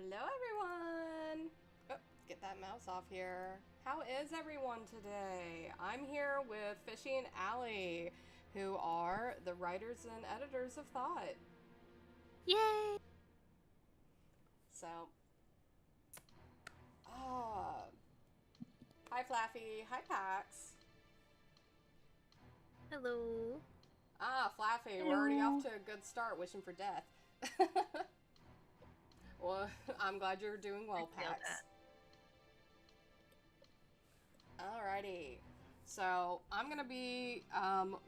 Hello, everyone! Oh, get that mouse off here. How is everyone today? I'm here with Fishie and Allie, who are the writers and editors of T.H.O.T. Yay! So, hi Flaffy, hi Pax. Hello. Flaffy, Hello. we're already off to a good start, wishing for death. Well, I'm glad you're doing well, Pax. Alrighty. So, I'm going to be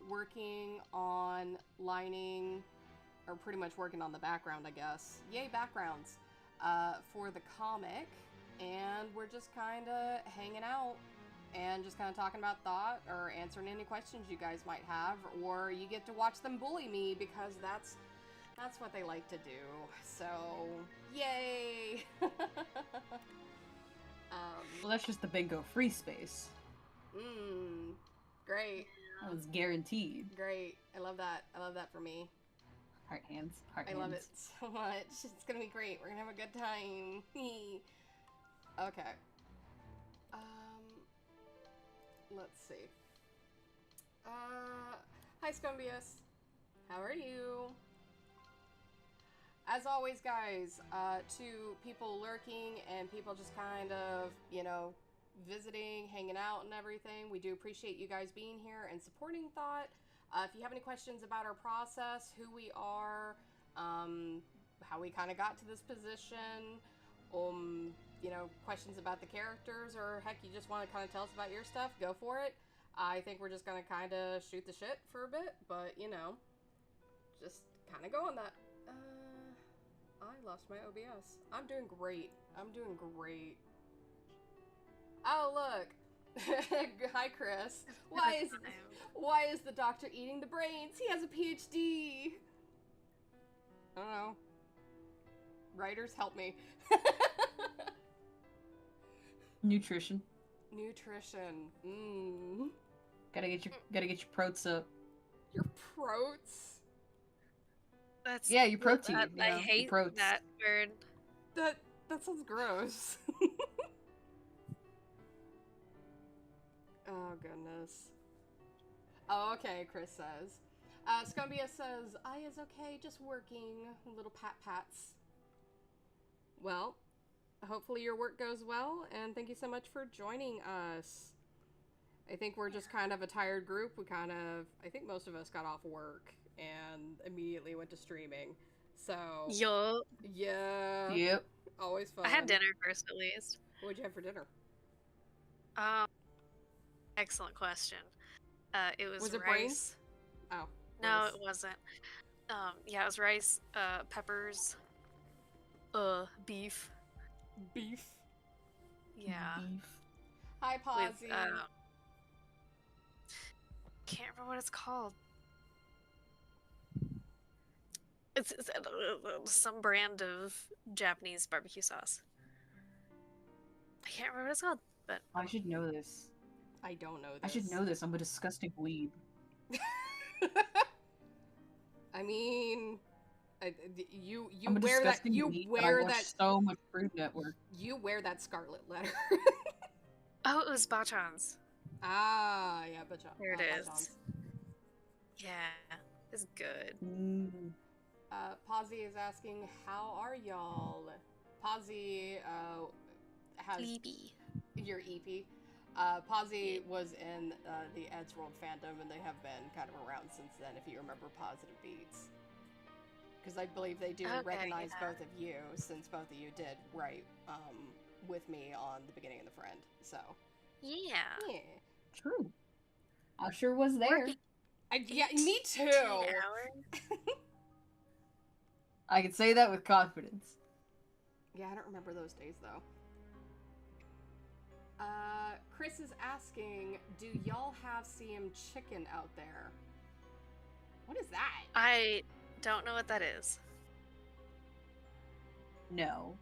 working on lining, or pretty much working on the background, I guess. Yay, backgrounds! For the comic. And we're just kind of hanging out and just kind of talking about T.H.O.T. or answering any questions you guys might have. Or you get to watch them bully me because that's what they like to do. So, yay! Well, that's just the bingo free space. Great. That was guaranteed. Great. I love that. I love that for me. Heart hands. I love it so much. It's gonna be great. We're gonna have a good time. Okay. Let's see. Hi Scumbius. How are you? As always, guys, to people lurking and people just kind of, you know, visiting, hanging out and everything, we do appreciate you guys being here and supporting T.H.O.T. If you have any questions about our process, who we are, how we kind of got to this position, you know, questions about the characters, or heck, you just want to kind of tell us about your stuff, go for it. I think we're just going to kind of shoot the shit for a bit, but, you know, just kind of go on that. I lost my OBS. I'm doing great. I'm doing great. Oh, look. Hi, Chris. Why is the doctor eating the brains? He has a PhD. I don't know. Writers, help me. Nutrition. Nutrition. Gotta get your protes up. Your protes? That's yeah, your protein. I hate that word. That sounds gross. Oh, goodness. Oh, okay, Chris says. Scumbia says, I is okay, just working. Little pat-pats. Well, hopefully your work goes well, and thank you so much for joining us. I think we're just kind of a tired group. I think most of us got off work and immediately went to streaming. So, Yup. Yeah. Yep. Always fun. I had dinner first, at least. What'd you have for dinner? Excellent question. It was it rice. Brains? Oh. No, rice. it wasn't. Yeah, it was rice, peppers, beef. Beef? Yeah. Beef. Hi, Posy. Can't remember what it's called. It's some brand of Japanese barbecue sauce. I can't remember what it's called, but I should know this. I don't know this. I should know this. I'm a disgusting weeb. I mean, you I'm a wear that. disgusting You weeb, wear but I watch so much Food Network. You wear that scarlet letter. oh, it was bachans. Ah, yeah, bachans. There it is. Yeah, it's good. Posy is asking, how are y'all? Posy has Sleepy. your EP. Posy was in the Ed's World fandom, and they have been kind of around since then, if you remember Positive Beats. Because I believe they do recognize both of you, since both of you did write with me on the beginning of The Friend. So. Yeah. Yeah. True. I sure was there. Yeah, me too. I can say that with confidence. Yeah, I don't remember those days, though. Chris is asking, do y'all have CM chicken out there? What is that? I don't know what that is. No.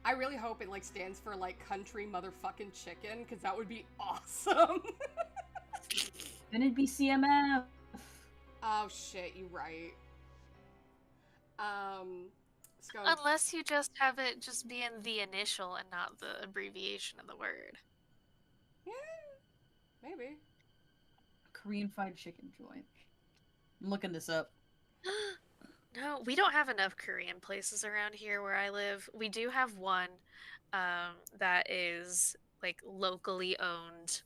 I really hope it, like, stands for, like, country motherfucking chicken, because that would be awesome. Then it'd be CMF. Oh, shit, you're right. Skunk. Unless you just have it just be in the initial and not the abbreviation of the word. Yeah, maybe. Korean fried chicken joint. I'm looking this up. No, we don't have enough Korean places around here where I live. We do have one that is like locally owned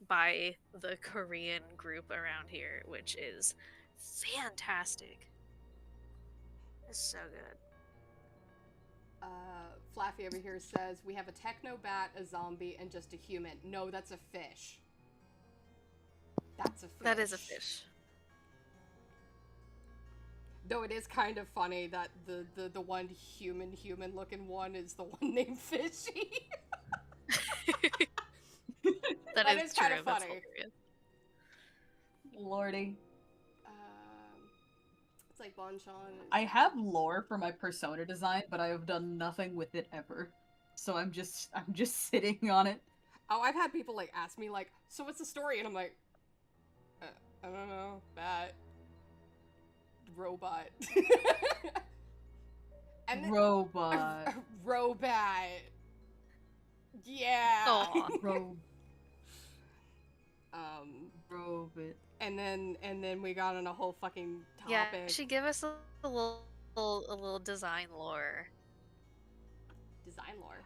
by the Korean group around here, which is fantastic. It's so good. Flaffy over here says we have a techno bat, a zombie, and just a human. No, that's a fish. That's a fish. That is a fish. Though it is kind of funny that the one human looking one is the one named Fishie. That is true. kind of That's funny. hilarious. Lordy. It's like Bonchon. I have lore for my persona design, but I have done nothing with it ever. So I'm just sitting on it. Oh, I've had people like ask me like, so what's the story? And I'm like, I don't know, bat, robot, and then, Robot. robot. Yeah. Aw. Robot. And then we got on a whole fucking topic. Yeah, she give us a little design lore. Design lore.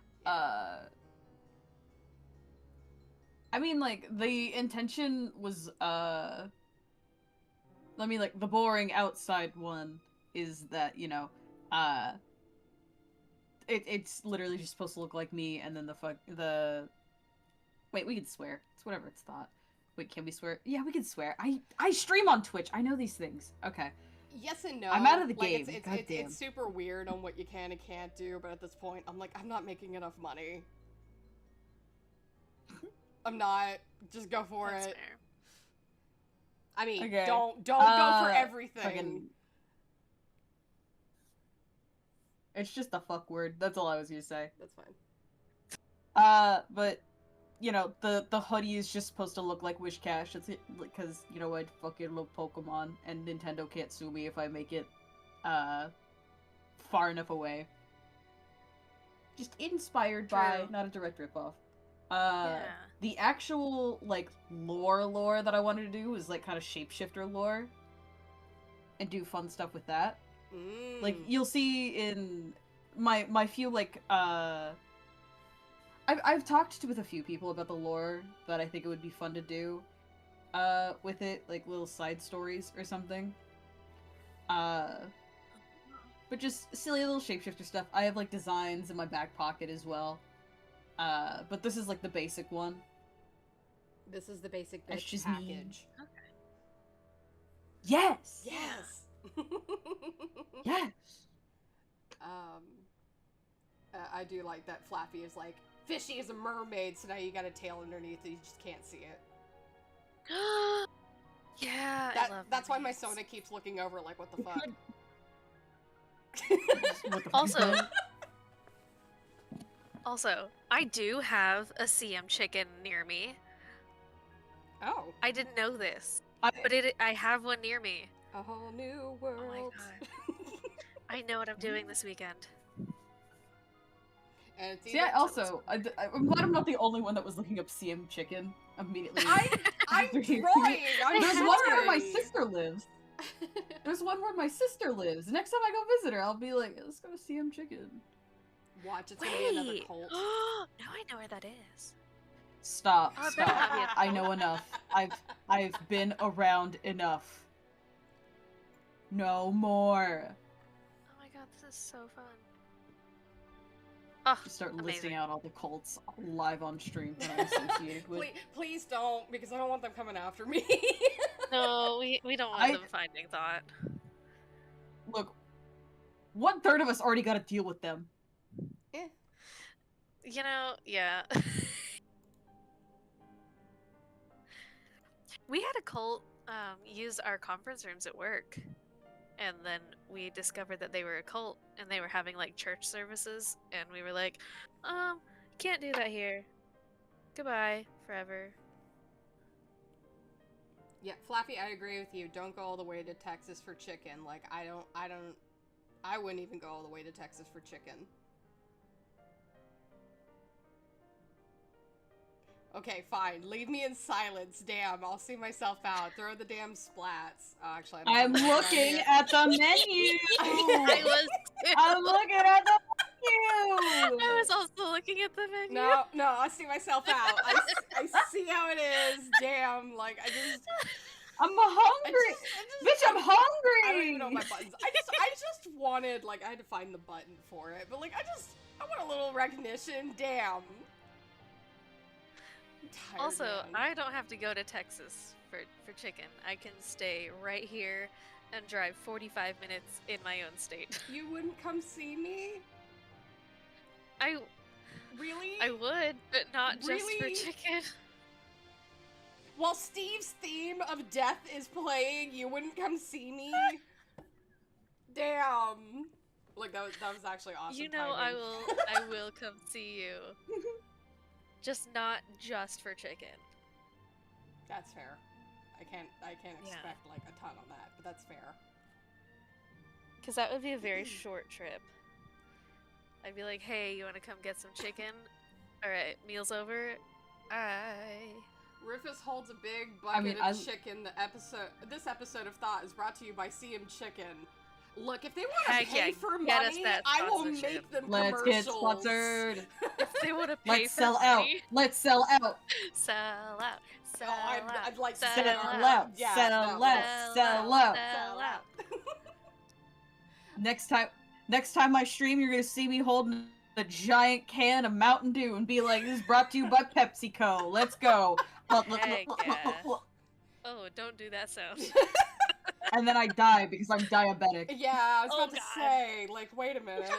I mean, like, the intention was, the boring outside one is that, you know, it's literally just supposed to look like me, and then wait, we can swear. It's whatever it's thought. Wait, can we swear? Yeah, we can swear. I stream on Twitch. I know these things. Okay. Yes and no. I'm out of the like, game. It's super weird on what you can and can't do, but at this point, I'm like, I'm not making enough money. I'm not. Just go for That's it. fair. I mean, Okay. don't go for everything. Fucking... It's just a fuck word. That's all I was gonna say. That's fine. But you know, the hoodie is just supposed to look like Wish Cash. It's because you know I fucking love Pokemon, and Nintendo can't sue me if I make it far enough away. Just inspired by, not a direct ripoff. Yeah. The actual like lore that I wanted to do was like kind of shapeshifter lore, and do fun stuff with that. Like you'll see in my few like I've talked with a few people about the lore that I think it would be fun to do with it, like little side stories or something. But just silly little shapeshifter stuff. I have like designs in my back pocket as well. But this is like the basic one. This is the basic That's bitch just package. me. Okay. Yes. Yes. Yes. I do like that Flappy is like, Fishie is a mermaid, so now you got a tail underneath it, you just can't see it. Yeah, That, I love that's why my mermaids. Sona keeps looking over like, what the fuck? What the Also, fuck? Also, I do have a CM chicken near me. Oh. I didn't know this, I I have one near me. A whole new world. Oh my god. I know what I'm doing this weekend. And it's See, I'm glad I'm not the only one that was looking up CM chicken immediately. I'm There's trying. one where my trying. sister lives. There's one where my sister lives. Next time I go visit her, I'll be like, let's go to CM chicken. Watch, it's gonna be another Wait! cult. Now I know where that is. Stop. Oh, it better not be a Stop. I know enough. I've been around enough. No more. Oh my god, this is so fun. Oh, Just start amazing. listing out all the cults live on stream that I'm associated with. Please don't, because I don't want them coming after me. No, we don't want them finding thought. Look, 1/3 of us already got to deal with them. You know, yeah. We had a cult use our conference rooms at work, and then we discovered that they were a cult, and they were having like church services, and we were like, can't do that here. Goodbye forever. Yeah, Flappy, I agree with you. Don't go all the way to Texas for chicken. Like, I don't I wouldn't even go all the way to Texas for chicken. Okay, fine. Leave me in silence. Damn, I'll see myself out. Throw the damn splats. Oh, actually, I I'm don't have looking at the menu. I was. I'm looking at the menu. I was also looking at the menu. No, I see myself out. I see how it is. Damn, like, I'm hungry. Bitch, I'm hungry. I don't even know my buttons. I just wanted, like, I had to find the button for it, but, like, I want a little recognition. Damn. I'm tired, Also, man. I don't have to go to Texas for chicken. I can stay right here and drive 45 minutes in my own state. You wouldn't come see me? Really? I would, but not just Really? for chicken. While Steve's theme of death is playing, you wouldn't come see me? Damn. Like, that was actually awesome. You know, timing. I will come see you. Just not just for chicken. That's fair. I can't Yeah. expect like a ton on that, but that's fair. Because that would be a very short trip. I'd be like, hey, you want to come get some chicken? Alright, meal's over. Rufus holds a big bucket I- of chicken. This episode of Thought is brought to you by CM Chicken. Look, if they want to Heck pay yeah, for get us money, that I will sponsorship. make them Let's commercials. get sponsored. If they want to pay Let's for sell out. money, Let's sell out. sell out. Sell Oh, out. I'd like to sell sit in Sell on out. Yeah, Sell no, out. Sell out. Sell out. Next time I stream, you're gonna see me holding a giant can of Mountain Dew and be like, "This is brought to you by PepsiCo. Let's go." Heck yeah. Oh, don't do that sound. And then I die because I'm diabetic. Yeah, I was Oh, about to God. say, like, wait a minute.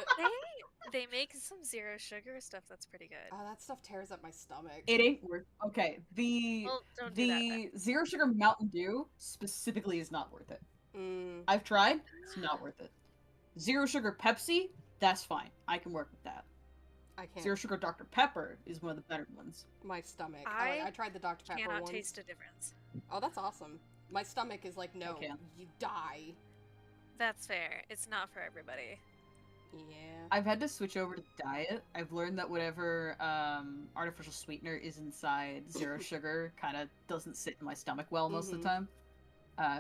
They make some zero sugar stuff that's pretty good. Oh, that stuff tears up my stomach. It ain't worth. Okay, the Well, don't do that then. zero sugar Mountain Dew specifically is not worth it. Mm, I've tried. It's not worth it. Zero sugar Pepsi, that's fine. I can work with that. I can't. Zero sugar Dr. Pepper is one of the better ones. My stomach. I I tried the Dr. Pepper Cannot one. taste a difference. Oh, that's awesome. My stomach is like, no, can. you die. That's fair. It's not for everybody. Yeah. I've had to switch over to diet. I've learned that whatever artificial sweetener is inside zero sugar kind of doesn't sit in my stomach well most of the time.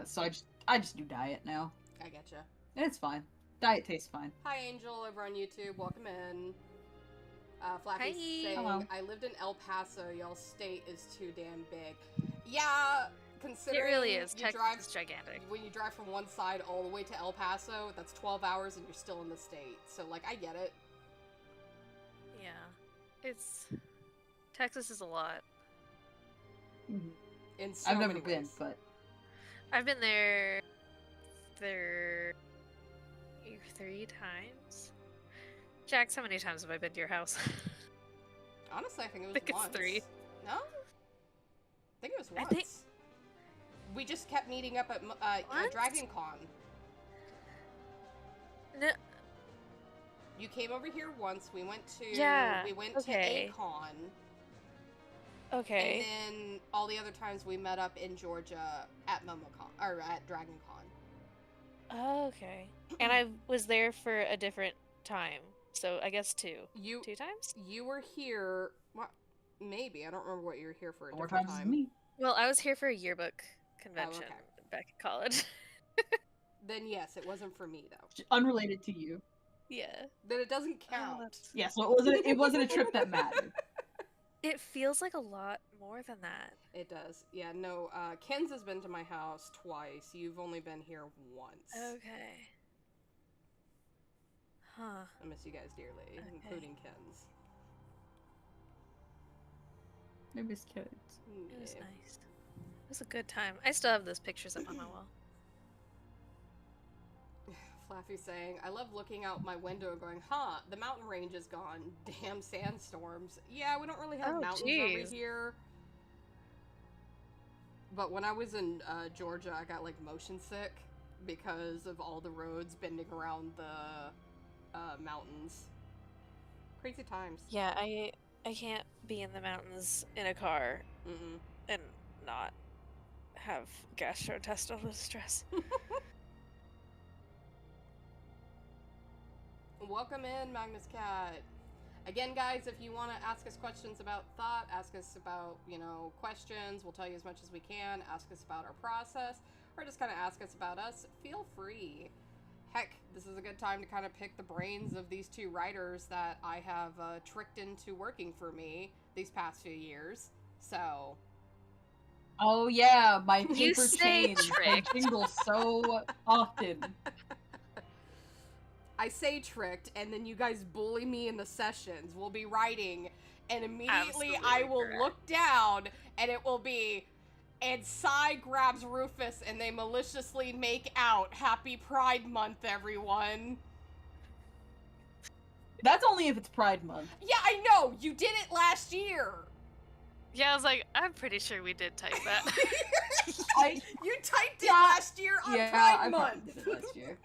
So I just do diet now, I getcha. and it's fine. Diet tastes fine. Hi, Angel, over on YouTube. Welcome in. Flappy's Hi. saying, Hello. I lived in El Paso. Y'all state is too damn big. Yeah, It considering really is. you Texas drive is gigantic. when you drive from one side all the way to El Paso, that's 12 hours and you're still in the state. So, like, I get it. Yeah. Texas is a lot. In so I've never many been, ways. but I've been there 3 times. Jax, how many times have I been to your house? Honestly, I think it was think it's once. 3. No? I think it was I once. think- We just kept meeting up at Once? Dragon Con. No, You came over here once. We went to Yeah, to okay. A-Con. okay. And then all the other times we met up in Georgia at MomoCon or at Dragon Con. Oh, okay. And I was there for a different time. So I guess 2. You 2 times? you were here. What? Maybe I don't remember what you were here for a more different times time. than me. Well, I was here for a yearbook convention okay. back in college. Then yes, it wasn't for me though. Unrelated to you. Yeah. Then it doesn't Oh, count. that's- Yeah, so it wasn't a trip that mattered. It feels like a lot more than that. It does. Yeah. No. Ken's has been to my house twice. You've only been here once. Okay. Huh. I miss you guys dearly, Okay. including Ken's. I miss kids. It was Yeah. nice. It was a good time. I still have those pictures up on my wall. Flaffy saying, I love looking out my window going, huh, the mountain range is gone. Damn sandstorms. Yeah, we don't really have Oh, mountains jeez. over here. But when I was in Georgia, I got like motion sick because of all the roads bending around the mountains. Crazy times. Yeah, I can't be in the mountains in a car Mm-mm. and not have gastrointestinal distress. Welcome in, Magnus Cat. Again, guys, if you want to ask us questions about thought, ask us about, questions, we'll tell you as much as we can, ask us about our process, or just kind of ask us about us, feel free. Heck, this is a good time to kind of pick the brains of these two writers that I have tricked into working for me these past few years. So... Oh yeah, my You paper say chain tricked. jingles so often. I say tricked, and then you guys bully me in the sessions. We'll be writing, and immediately I will look down, and it will be, and Sai grabs Rufus, and they maliciously make out. Happy Pride Month, everyone. That's only if it's Pride Month. Yeah, I know! You did it last year! Yeah, I was like, I'm pretty sure we did type that. You typed it last year on Pride Month! I did it last year.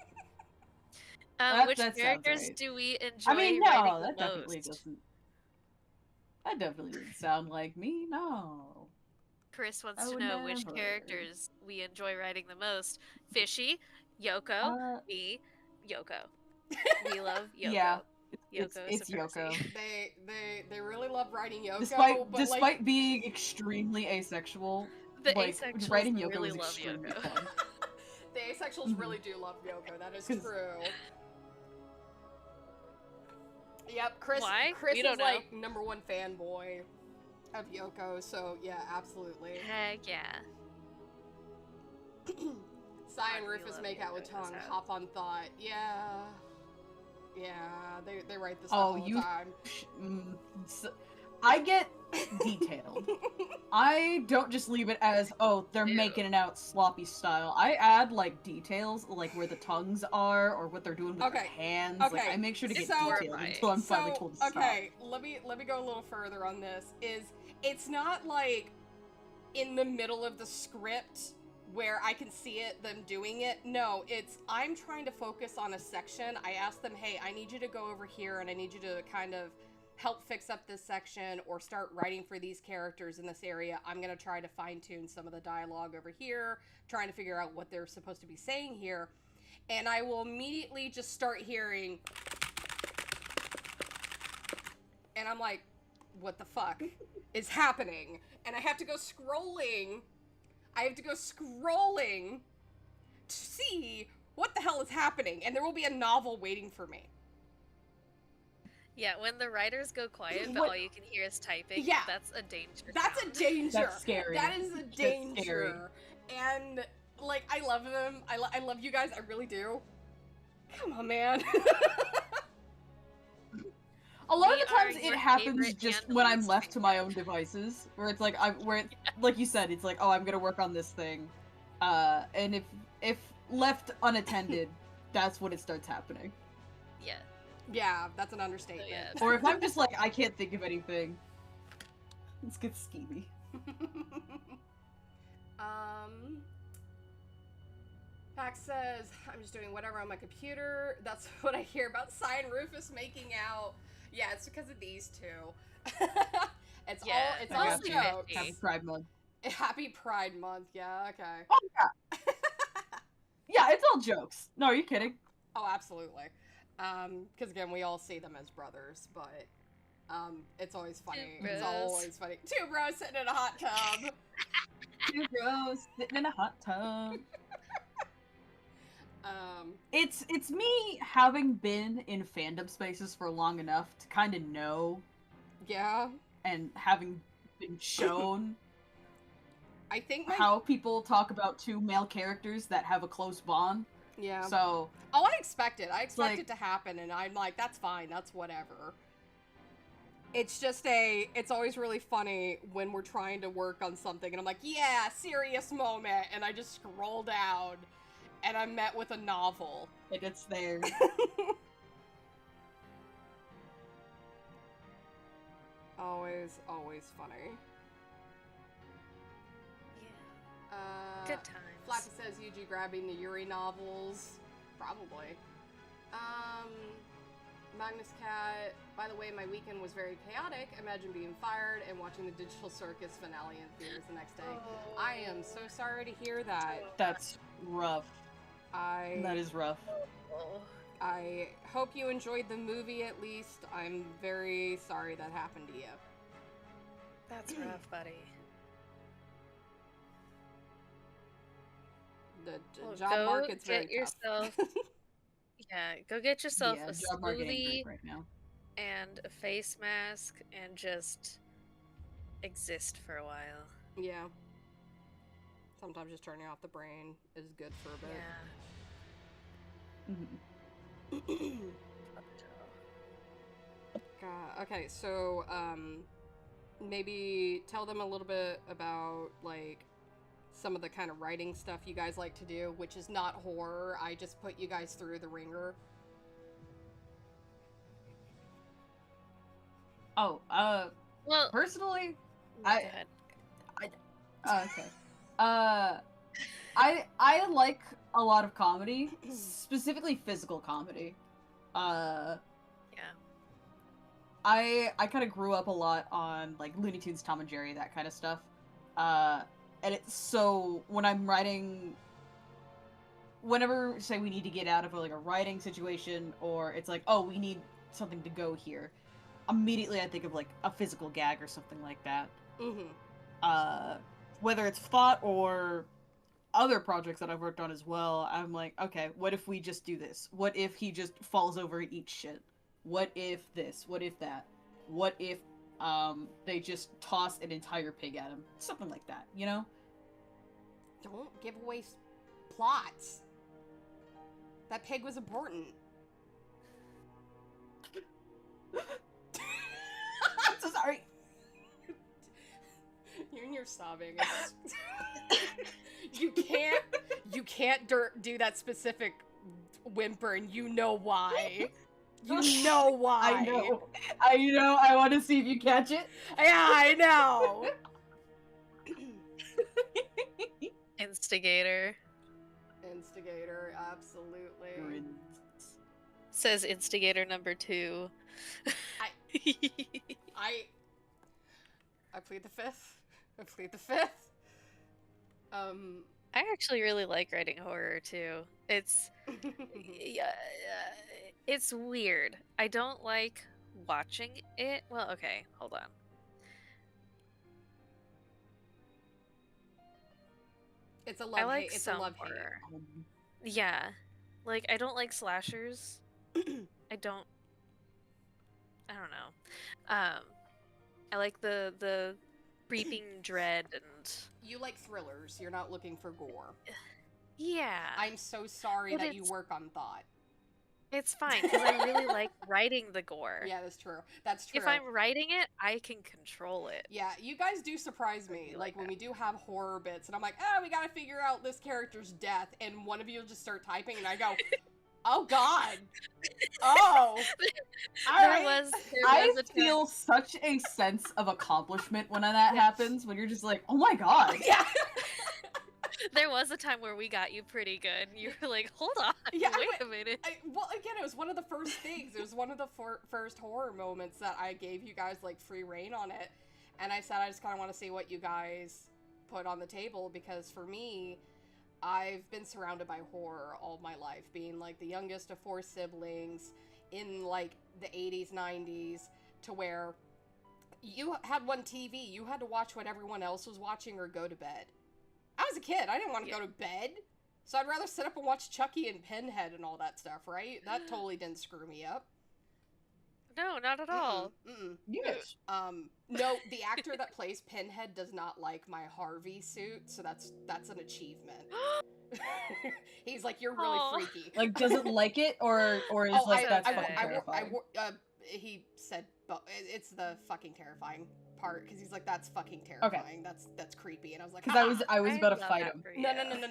Which that characters right. do we enjoy I mean, writing no, the that definitely most? doesn't. That definitely doesn't sound like me. No. Chris wants I to would know which never. characters we enjoy writing the most. Fishie, Yoko, me, Yoko. We love Yoko. Yeah, Yoko it's Yoko. They really love writing Yoko, despite being extremely asexual, the asexuals writing Yoko really is love extremely Yoko. fun. The asexuals really do love Yoko. That is true. Yep, Chris. Why? Chris don't is know. like #1 fanboy of Yoko. So yeah, absolutely. Heck yeah. Sai and Rufus make out with tongue. Hop on thought. Yeah. They write this stuff all the time. I get detailed. I don't just leave it as, oh, they're making it out sloppy style. I add, details, where the tongues are, or what they're doing with their hands. Okay. I make sure to get detailed until I'm finally told to stop. Okay, let me go a little further on this. It's not, in the middle of the script where I can see them doing it. No, I'm trying to focus on a section. I ask them, hey, I need you to go over here, and I need you to kind of help fix up this section or start writing for these characters in this area. I'm going to try to fine-tune some of the dialogue over here, trying to figure out what they're supposed to be saying here. And I will immediately just start hearing... And I'm like, what the fuck is happening? And I have to go scrolling... to see what the hell is happening, and there will be a novel waiting for me. Yeah, when the writers go quiet, but all you can hear is typing, that's a danger. That's a danger. That's scary. That is a danger. And, I love them. I love you guys. I really do. Come on, man. A lot of the times it happens just when I'm left to my own devices, where it's like like you said, it's like, oh, I'm gonna work on this thing, and if left unattended, that's when it starts happening. Yeah. Yeah, that's an understatement. Yeah. Or if I'm just like, I can't think of anything, let's get schemy. Pax says, I'm just doing whatever on my computer. That's what I hear about Sai and Rufus making out. Yeah, it's because of these two. It's all jokes. Happy Pride Month. Happy Pride Month, yeah, okay. Oh, yeah. Yeah, it's all jokes. No, are you kidding? Oh, absolutely. Because again, we all see them as brothers, but it's always funny. It's always funny. Two bros sitting in a hot tub. Two bros sitting in a hot tub. It's me having been in fandom spaces for long enough to kind of know. Yeah. And having been shown. I think how people talk about two male characters that have a close bond. Yeah. So. Oh, I expect it. I expect it to happen, and I'm like, that's fine. That's whatever. It's just it's always really funny when we're trying to work on something, and I'm like, yeah, serious moment, and I just scroll down, and I'm met with a novel. And it's there. Always funny. Yeah. Good times. Flappy says Yuji grabbing the Yuri novels. Probably. Magnus Cat, by the way, my weekend was very chaotic. Imagine being fired and watching the Digital Circus finale in theaters the next day. Oh. I am so sorry to hear that. That's rough. That is rough. I hope you enjoyed the movie at least. I'm very sorry that happened to you. That's rough, buddy. The job market's very tough. Yeah, go get yourself a job market ain't smoothie great right now. and a face mask and just exist for a while. Yeah. Sometimes just turning off the brain is good for a bit. Yeah. Okay, so maybe tell them a little bit about like some of the kind of writing stuff you guys like to do, which is not horror. I just put you guys through the ringer. Oh, Well, personally, go ahead. okay. I like a lot of comedy, specifically physical comedy. Yeah. I kind of grew up a lot on like Looney Tunes, Tom and Jerry, that kind of stuff. And it's so when I'm writing, whenever say we need to get out of like a writing situation, or it's like, oh, we need something to go here, immediately I think of like a physical gag or something like that. Whether it's thought or other projects that I've worked on as well, I'm like, okay, what if we just do this? What if he just falls over and eats shit? What if this? What if that? What if they just toss an entire pig at him? Something like that, you know? Don't give away plots. That pig was important. I'm so sorry. You and your sobbing. You can't do that specific whimper, and you know why. You know why. I know. I want to see if you catch it. Yeah, I know. Instigator. Instigator, absolutely. Says instigator number 2. I plead the fifth. I plead the fifth. I actually really like writing horror too. It's it's weird. I don't like watching it. Well, okay, hold on. It's a love I like hate. It's some a love horror. hate. Yeah. Like I don't like slashers. I don't know. I like the creeping dread and you like thrillers. You're not looking for gore. Yeah. I'm so sorry that you work on thought. It's fine because I really like writing the gore. Yeah, that's true. That's true. If I'm writing it, I can control it. Yeah, you guys do surprise me. Like when we do have horror bits, and I'm like, oh, we gotta figure out this character's death, and one of you will just start typing, and I go, oh God, oh. I feel such a sense of accomplishment when that happens. When you're just like, oh my God. Yeah. There was a time where we got you pretty good. You were like, hold on, wait a minute. Well, again, it was one of the first things. It was one of the first horror moments that I gave you guys, like, free reign on it. And I said, I just kind of want to see what you guys put on the table, because for me, I've been surrounded by horror all my life, being, like, the youngest of 4 siblings in, like, the 80s, 90s, to where you had one TV. You had to watch what everyone else was watching or go to bed. I was a kid. I didn't want to go to bed. So I'd rather sit up and watch Chucky and Pinhead and all that stuff, right? That totally didn't screw me up. No, not at all. Yes. No, the actor that plays Pinhead does not like my Harvey suit, so that's an achievement. He's like, you're really freaky. Like, doesn't like it, or is that's fucking terrifying? He said, it's the fucking terrifying part, because he's like, that's fucking terrifying. Okay. That's creepy. And I was like, because I was about to fight him.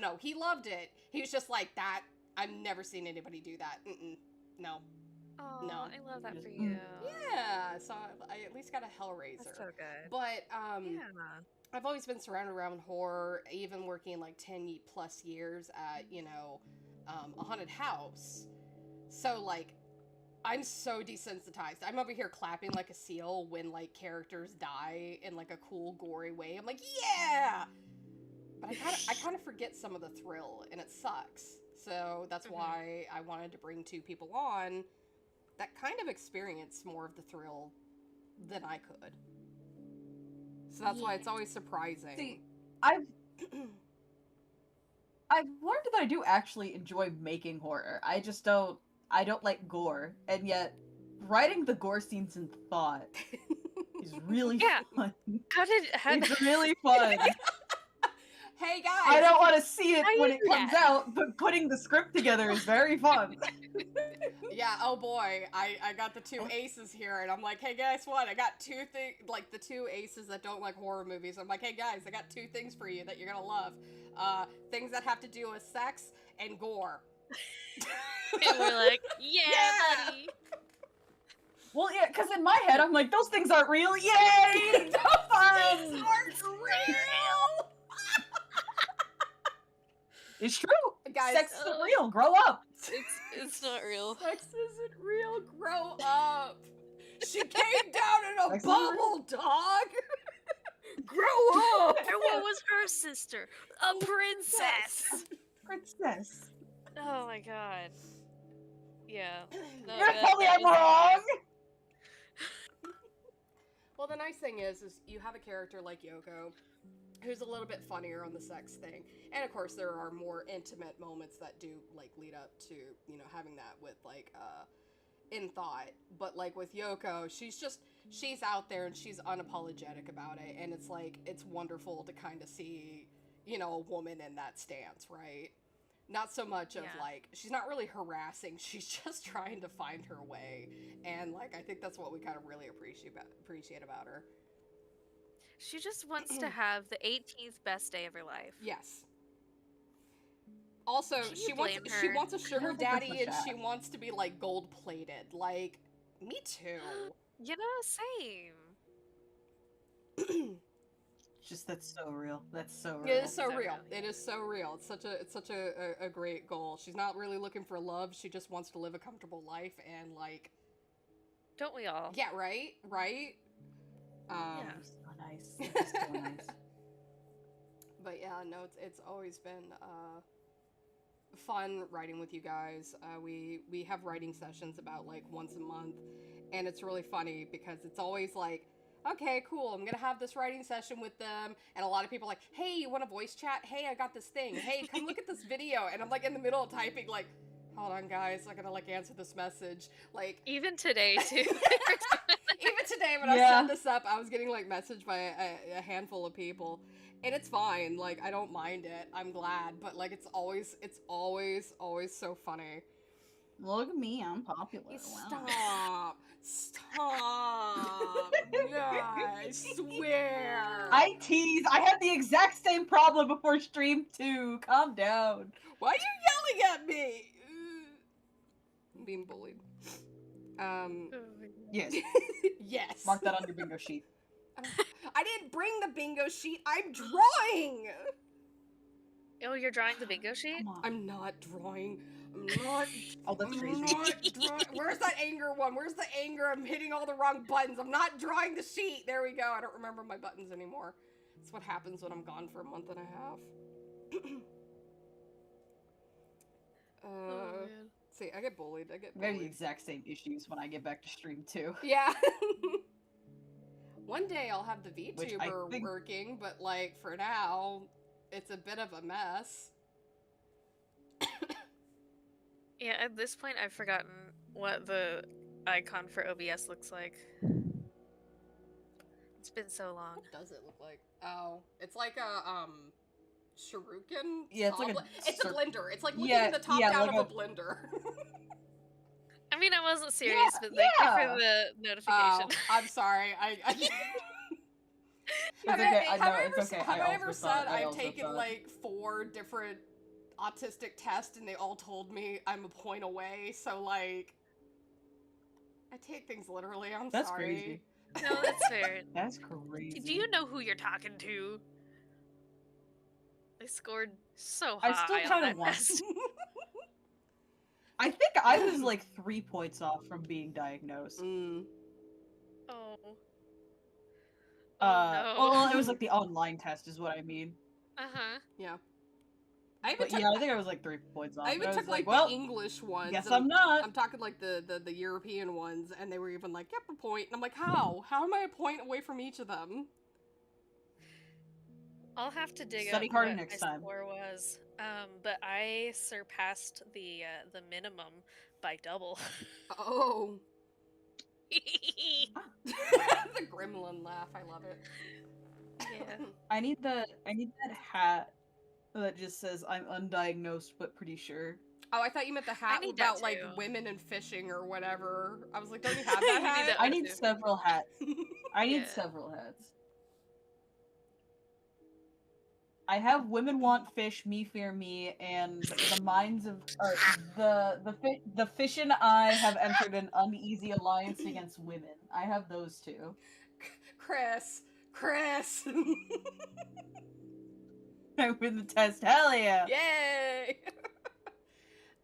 No. He loved it. He was just like, that. I've never seen anybody do that. No. Oh, no. I love that for you. Yeah. So I at least got a Hellraiser. That's so good. But yeah. I've always been surrounded around horror, even working like 10 plus years at, a haunted house. So like, I'm so desensitized. I'm over here clapping like a seal when, like, characters die in, like, a cool, gory way. I'm like, yeah! But I kind of forget some of the thrill, and it sucks. So that's why I wanted to bring two people on that kind of experience more of the thrill than I could. So that's why it's always surprising. See, I've learned that I do actually enjoy making horror. I don't like gore, and yet writing the gore scenes in thought is really fun. It's really fun. Hey guys! I don't want to see it when it comes out, but putting the script together is very fun. Yeah, oh boy, I got the two aces here, and I'm like, hey, guys, what? I got two things, like, the two aces that don't like horror movies. I'm like, hey, guys, I got two things for you that you're gonna love. Things that have to do with sex and gore. And we're like, yeah, buddy. Well, yeah, because in my head, I'm like, those things aren't real. Yay! Those things aren't real! It's true. Guys, sex isn't real. Grow up. It's not real. Sex isn't real. Grow up. She came down in a bubble, dog. Grow up. And what was her sister? A princess. Princess. Oh my god. Yeah. No, You're gonna tell me I'm wrong? Well, the nice thing is you have a character like Yoko, who's a little bit funnier on the sex thing. And of course there are more intimate moments that do like lead up to, you know, having that with like in thought. But like with Yoko, she's out there and she's unapologetic about it, and it's like it's wonderful to kind of see, you know, a woman in that stance, right? Not so much of like she's not really harassing, she's just trying to find her way. And like I think that's what we kind of really appreciate about her. She just wants to have the 18th best day of her life. Yes. Also, she wants a sugar daddy, and she wants to be like gold plated. Like, me too. You know, same. Just that's so real. That's so real. It is so real. It is so real. It's such a great goal. She's not really looking for love. She just wants to live a comfortable life, and like, don't we all? Yeah, right. Yeah. So nice. It's so nice. But yeah, no, it's always been fun writing with you guys. We have writing sessions about like once a month, and it's really funny because it's always like, okay, cool, I'm gonna have this writing session with them, and a lot of people are like, hey, you want a voice chat? Hey, I got this thing. Hey, come look at this video. And I'm like in the middle of typing, like, hold on, guys, I gotta like answer this message. Like even today too. Even today when I set this up, I was getting like messaged by a handful of people, and it's fine. Like I don't mind it. I'm glad, but like it's always so funny. Look at me, I'm popular. Wow. Stop. No, I swear. I tease. I had the exact same problem before stream too. Calm down. Why are you yelling at me? I'm being bullied. Yes. Yes. Mark that on your bingo sheet. I didn't bring the bingo sheet. I'm drawing. Oh, you're drawing the bingo sheet? I'm not drawing. I'm not. Oh, that's crazy. Where's that anger one? Where's the anger? I'm hitting all the wrong buttons. I'm not drawing the sheet. There we go. I don't remember my buttons anymore. That's what happens when I'm gone for a month and a half. See, I get bullied. We have the exact same issues when I get back to stream too. Yeah. One day I'll have the VTuber working, but like for now, it's a bit of a mess. Yeah, at this point I've forgotten what the icon for OBS looks like. It's been so long. What does it look like? Oh, it's like a shuriken. Yeah, it's a blender. It's like looking at the top down of a blender. I mean, I wasn't serious, but thank you for the notification. Oh, I'm sorry. Have I ever said I've taken like 4 different autistic tests and they all told me I'm a point away? So like, I take things literally. I'm sorry. That's crazy. No, that's fair. That's crazy. Do you know who you're talking to? I scored so high. I still kind of want. I think I was like 3 points off from being diagnosed. Mm. Oh. No. Well, it was like the online test is what I mean. Uh-huh. Yeah. I even But took, yeah, I think I was like 3 points off. I even was took like well, the English ones. guess and I'm not. I'm talking like the European ones, and they were even like, yep, a point. And I'm like, how? How am I a point away from each of them? I'll have to dig Study up harder what next my time. score was. But I surpassed the minimum by double. Oh. The gremlin laugh, I love it. Yeah. I need that hat that just says I'm undiagnosed but pretty sure. Oh, I thought you meant the hat need that about like too. women and fishing or whatever. I was like, don't you have that You need hat? that I one need too. several hats. I need Yeah. several hats. I have women want fish, me fear me, and the minds of the fish and I have entered an uneasy alliance against women. I have those two. Chris. I win the test. Hell yeah! Yay!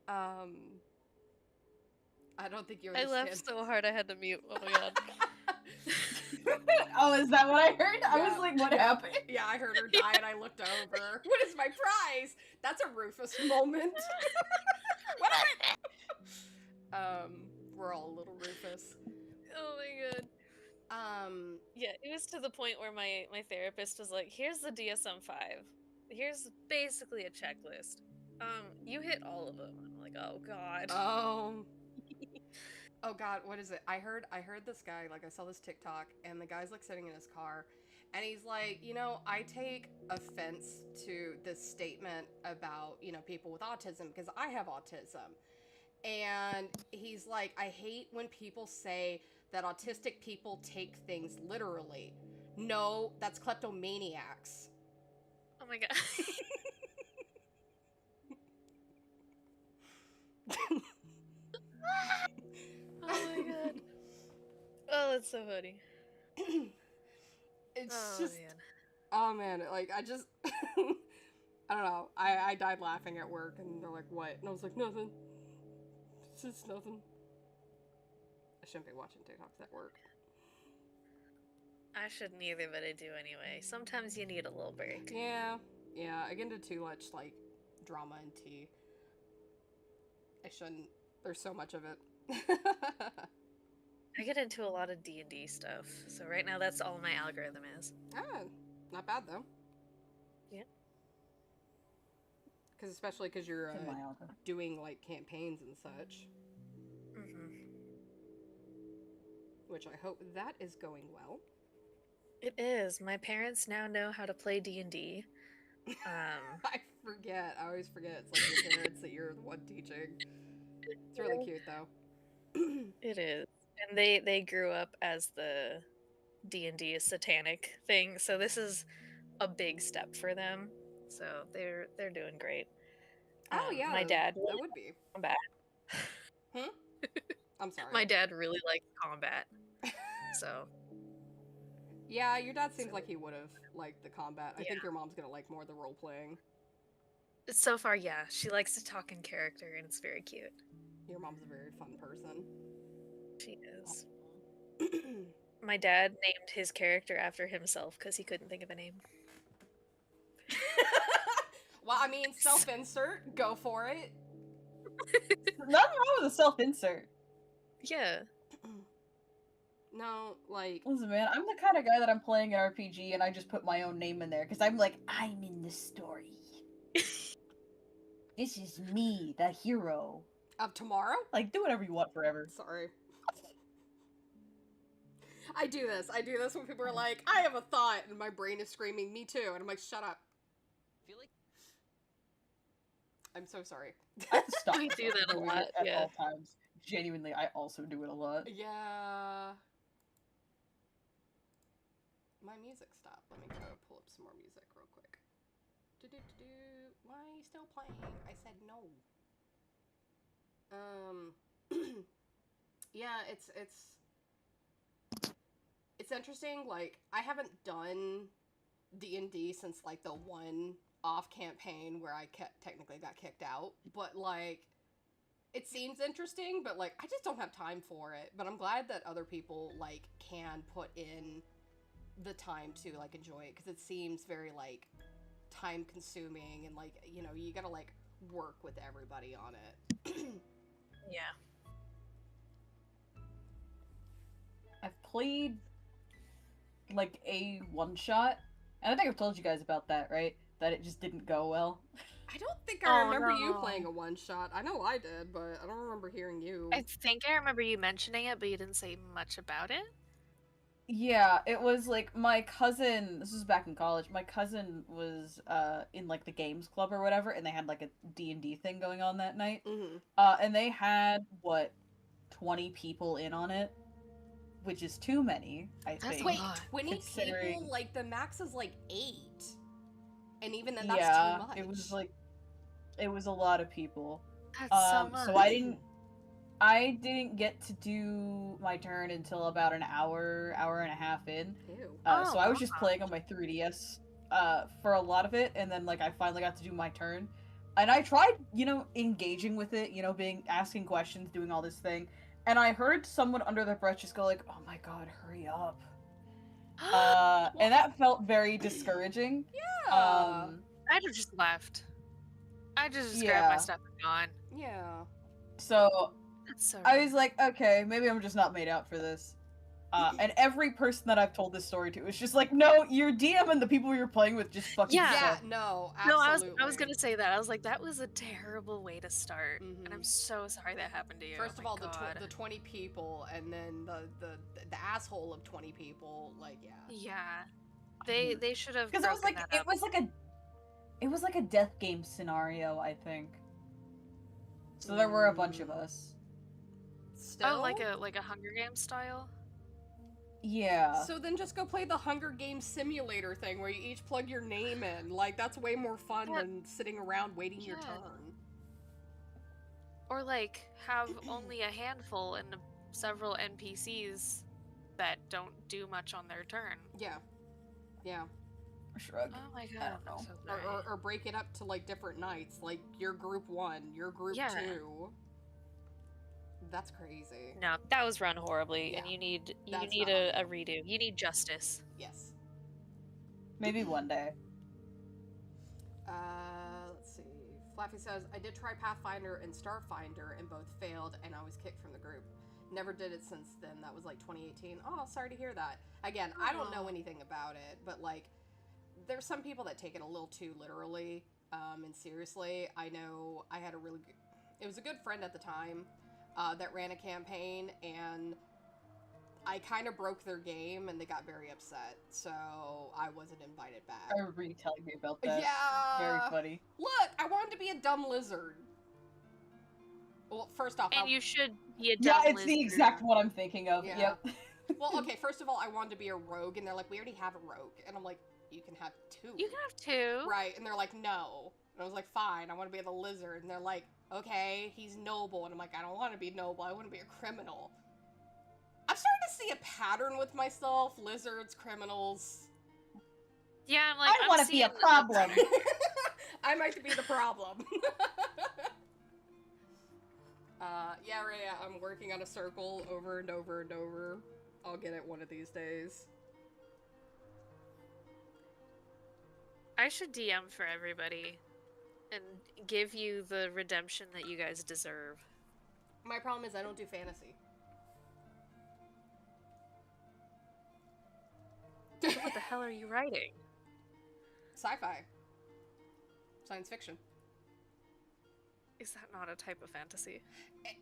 I don't think you I understand. laughed so hard I had to mute. Oh my god. Oh, is that what I heard? I was Yeah, like, what yeah, happened? Yeah, I heard her die and I looked over. What is my prize? That's a Rufus moment. What we're all a little Rufus. Oh my god. Yeah, it was to the point where my therapist was like, here's the DSM-5. Here's basically a checklist. You hit all of them. I'm like, oh god. Oh god, what is it? I heard this guy, like I saw this TikTok, and the guy's like sitting in his car, and he's like, I take offense to this statement about, people with autism because I have autism. And he's like, I hate when people say that autistic people take things literally. No, that's kleptomaniacs. Oh my god. Oh my god. Oh, that's so funny. It's Oh just, man. oh man, like I just, I don't know. I died laughing at work, and they're like, what? And I was like, nothing. It's just nothing. I shouldn't be watching TikToks at work. I shouldn't either, but I do anyway. Sometimes you need a little break. Yeah, I get into too much, like, drama and tea. I shouldn't. There's so much of it. I get into a lot of D&D stuff, so right now that's all my algorithm is. Ah, not bad, though. Yeah. Especially because you're In my algorithm. doing, like, campaigns and such. Mm-hmm. Which I hope that is going well. It is. My parents now know how to play D&D. I forget. I always forget it's like your parents that you're the one teaching. It's really cute, though. It is. And they grew up as the D&D is satanic thing, so this is a big step for them. So they're doing great. Oh, yeah. My dad That would be. combat. I'm sorry. My dad really likes combat. So yeah, your dad seems like he would have liked the combat. I Yeah. think your mom's gonna like more the role playing. so far, yeah, she likes to talk in character, and it's very cute. Your mom's a very fun person. She is. My dad named his character after himself because he couldn't think of a name. Well, I mean, self-insert. Go for it. Nothing wrong with a self-insert. Yeah. No, like... Listen, man, I'm the kind of guy that I'm playing an RPG and I just put my own name in there because I'm like, I'm in the story. This is me, the hero. Of tomorrow? Like, do whatever you want forever. Sorry. I do this when people are like, I have a thought, and my brain is screaming, me too, and I'm like, shut up. I'm so sorry. I stop. We do that a doing lot, it at yeah. all times. Genuinely, I also do it a lot. Yeah. My music stopped. Let me go pull up some more music real quick. Why are you still playing? I said no. Yeah, it's interesting. Like, I haven't done D&D since like the one off campaign where I technically got kicked out, but like it seems interesting, but like I just don't have time for it. But I'm glad that other people like can put in the time to like enjoy it, because it seems very like time consuming, and like, you know, you gotta like work with everybody on it. Yeah. I've played like a one shot, and I think I've told you guys about that, right? That it just didn't go well. I don't think I remember you no. playing a one shot. I know I did, but I don't remember hearing you. I think I remember you mentioning it, but you didn't say much about it. Yeah, it was like my cousin, this was back in college. My cousin was in like the games club or whatever, and they had like a D&D thing going on that night. Mm-hmm. And they had what 20 people in on it, which is too many, I That's think. a Wait, lot. 20 considering- people? Like, the max is like 8. And even then, that's Yeah, too much. it was a lot of people. That's so much. So I didn't get to do my turn until about an hour and a half in. Ew. So I was just God. playing on my 3DS for a lot of it, and then like I finally got to do my turn. And I tried, you know, engaging with it, you know, asking questions, doing all this thing. And I heard someone under their breath just go like, "Oh my god, hurry up." And that felt very discouraging. Yeah. I'd have just left. I just Yeah. grabbed my stuff and gone. Yeah. So That's so I rude. was like, okay, maybe I'm just not made out for this. And every person that I've told this story to is just like, no, your DM and the people you're playing with just fucking Yeah. Yeah, suck. no, No, absolutely. I was gonna say that. I was like, that was a terrible way to start, and I'm Mhm. so sorry that happened to you. First Oh of my all, God. the 20 people, and then the asshole of 20 people, like, yeah. Yeah, they should have Because broken that up. it was like a death game scenario, I think. So there were a bunch of us. Still? Oh, like a Hunger Games style. Yeah. So then just go play the Hunger Games simulator thing where you each plug your name in. Like, that's way more fun Yeah. than sitting around waiting your Yeah. turn. Or like have only a handful and several NPCs that don't do much on their turn. Yeah. Yeah. Shrug. Oh my I God, don't know. I'm so Or, sorry. or break it up to, like, different nights. Like, your group 1, your group Yeah. 2. That's crazy. No, that was run horribly, and Yeah. you need That's a not redo. You need justice. Yes. Maybe one day. Let's see. Flaffy says, I did try Pathfinder and Starfinder and both failed, and I was kicked from the group. Never did it since then. That was like 2018. Oh, sorry to hear that. Again, I don't know Aw. anything about it, but like, there's some people that take it a little too literally and seriously. I know I had it was a good friend at the time that ran a campaign, and I kind of broke their game, and they got very upset, so I wasn't invited back. I remember you telling me about that. Yeah. Very funny. Look, I wanted to be a dumb lizard. Well, first off, And you should be a Yeah, dumb it's the lizard. exact one I'm thinking of. Yeah. Yep. well, okay, first of all, I wanted to be a rogue, and they're like, we already have a rogue. And I'm like, you can have 2. You can have 2. Right, and they're like, no. And I was like, fine, I want to be the lizard. And they're like, okay, he's noble. And I'm like, I don't want to be noble, I want to be a criminal. I'm starting to see a pattern with myself. Lizards, criminals. Yeah, I'm like, I want to be a seeing- problem. I might be the problem. Yeah, Rhea, I'm working on a circle over and over and over. I'll get it one of these days. I should DM for everybody and give you the redemption that you guys deserve. My problem is I don't do fantasy. What the hell are you writing? Sci-fi. Science fiction. Is that not a type of fantasy?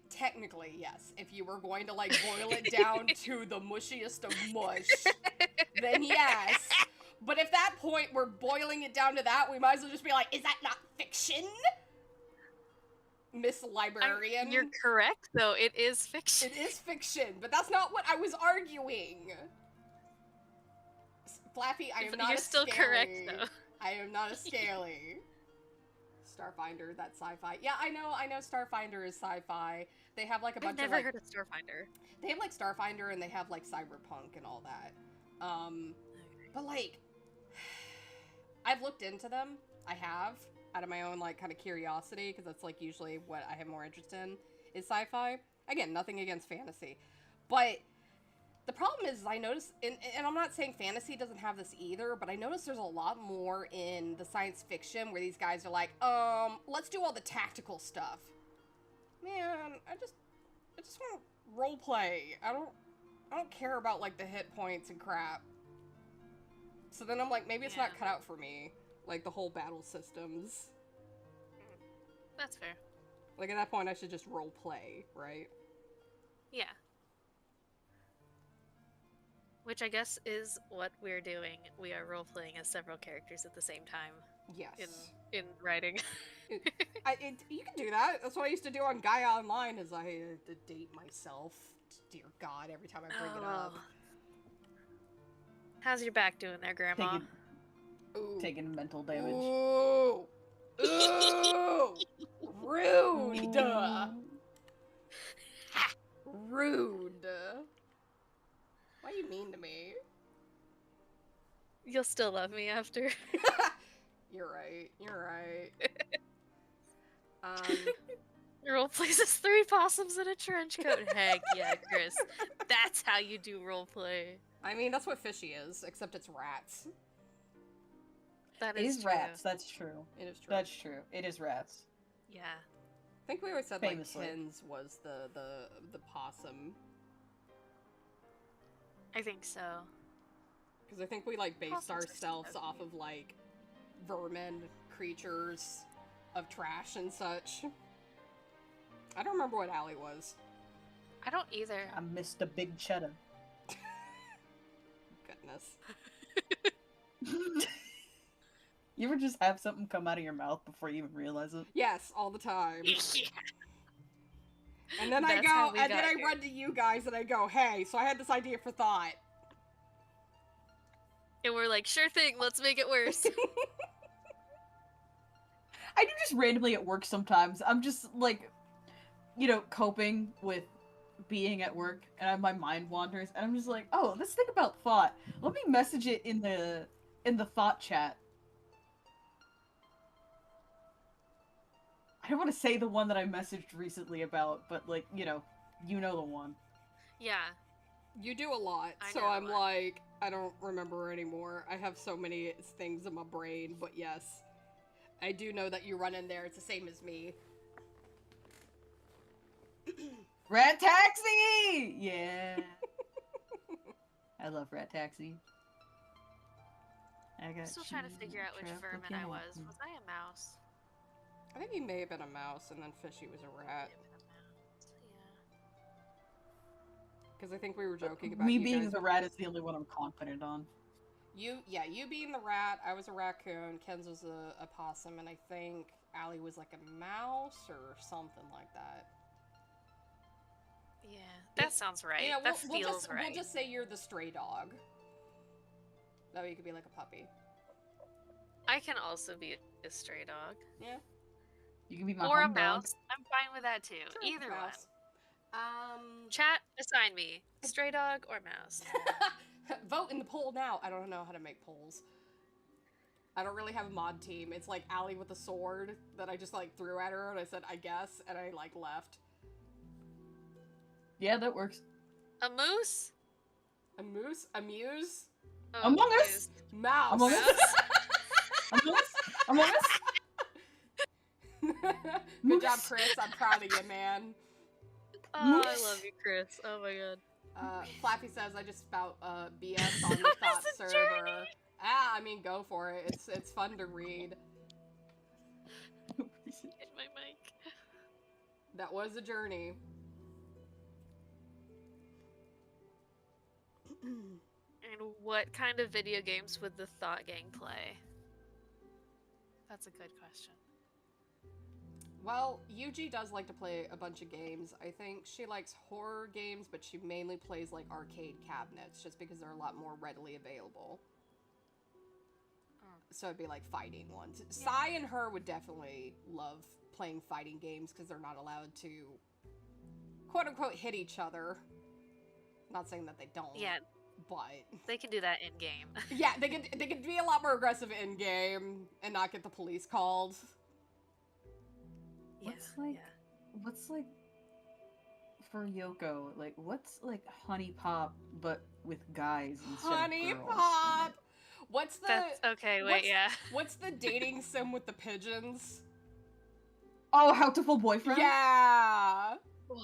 Technically, yes. If you were going to, like, boil it down to the mushiest of mush, then yes. But if that point we're boiling it down to that, we might as well just be like, is that not fiction? Miss Librarian. You're correct, though. It is fiction. It is fiction, but that's not what I was arguing. Flappy, I am not You're a still scaly. correct, though. I am not a scaly. Starfinder, that's sci-fi. Yeah, I know Starfinder is sci-fi. They have like a bunch I've of never like heard of Starfinder. they have like Starfinder and they have like Cyberpunk and all that. But like I've looked into them. I have out of my own like kind of curiosity because that's like usually what I have more interest in is sci-fi. Again, nothing against fantasy. But The problem is, I notice, and I'm not saying fantasy doesn't have this either, but I notice there's a lot more in the science fiction where these guys are like, let's do all the tactical stuff. Man, I just want to role play. I don't care about like the hit points and crap. So then I'm like, maybe it's not cut out for me, like the whole battle systems. That's fair. Like at that point, I should just role play, right? Yeah. Which I guess is what we're doing. We are role-playing as several characters at the same time. Yes. In writing. You can do that. That's what I used to do on Gaia Online, is I had to date myself. Dear God, every time I bring it up. How's your back doing there, Grandma? Taking mental damage. Ooh! Ooh! Rude! Rude. Why are you mean to me? You'll still love me after. You're right. You're right. Roleplays as 3 possums in a trench coat. Heck yeah, Chris. That's how you do roleplay. I mean, that's what Fishie is, except it's rats. That It is is true. rats, that's true. It is true. That's true. It is rats. Yeah. I think we always said Famously. like Ken's was the possum. I think so. Because I think we like based Possums are ourselves so off of like vermin creatures of trash and such. I don't remember what Allie was. I don't either. I missed a big cheddar. Goodness. You ever just have something come out of your mouth before you even realize it? Yes, all the time. Yeah. And then That's how we and then got I here. run to you guys and I go, hey, so I had this idea for thought. And we're like, sure thing, let's make it worse. I do just randomly at work sometimes. I'm just like, coping with being at work, and my mind wanders, and I'm just like, oh, let's think about thought. Let me message it in the thought chat. I don't want to say the one that I messaged recently about, but like, you know the one. Yeah. You do a lot, I so know a I'm lot. like, I don't remember anymore. I have so many things in my brain, but yes. I do know that you run in there, it's the same as me. Rat Taxi! Yeah. I love Rat Taxi. I'm still trying to figure out which vermin I was. Was I a mouse? I think he may have been a mouse, and then Fishie was a rat. Because I think we were joking about me you being guys... the rat is the only one I'm confident on. You being the rat, I was a raccoon, Ken's was a possum, and I think Allie was like a mouse or something like that. Yeah, that sounds right. Yeah, that feels right. We'll just say you're the stray dog. That way you could be like a puppy. I can also be a stray dog. Yeah. You can be my Or a home dog. mouse. I'm fine with that too. Sure, Either mouse. one. Chat, assign me. Stray dog or mouse. Vote in the poll now. I don't know how to make polls. I don't really have a mod team. It's like Allie with a sword that I just like threw at her and I said, I guess, and I like left. Yeah, that works. A moose? A moose? A muse? Oh, Among Us? Mouse. Among Us? Among Us? Among Us? Good job, Chris. I'm proud of you, man. Oh, I love you, Chris. Oh my god. Flappy says I just spout BS on the thought It's a server. journey. I mean, go for it. It's fun to read. Hit my mic. That was a journey. And what kind of video games would the Thought Gang play? That's a good question. Well, Yuji does like to play a bunch of games. I think she likes horror games, but she mainly plays like arcade cabinets, just because they're a lot more readily available. So it'd be like fighting ones. Yeah. Sai and her would definitely love playing fighting games because they're not allowed to, quote unquote, hit each other. Not saying that they don't. Yeah, but they can do that in game. yeah, they could be a lot more aggressive in game and not get the police called. What's like for Yoko, like, what's like Honey Pop but with guys instead Honey of girls? Pop. What's the That's okay. Wait, yeah. What's the dating sim with the pigeons? Oh, How to Full Boyfriend? Yeah. What?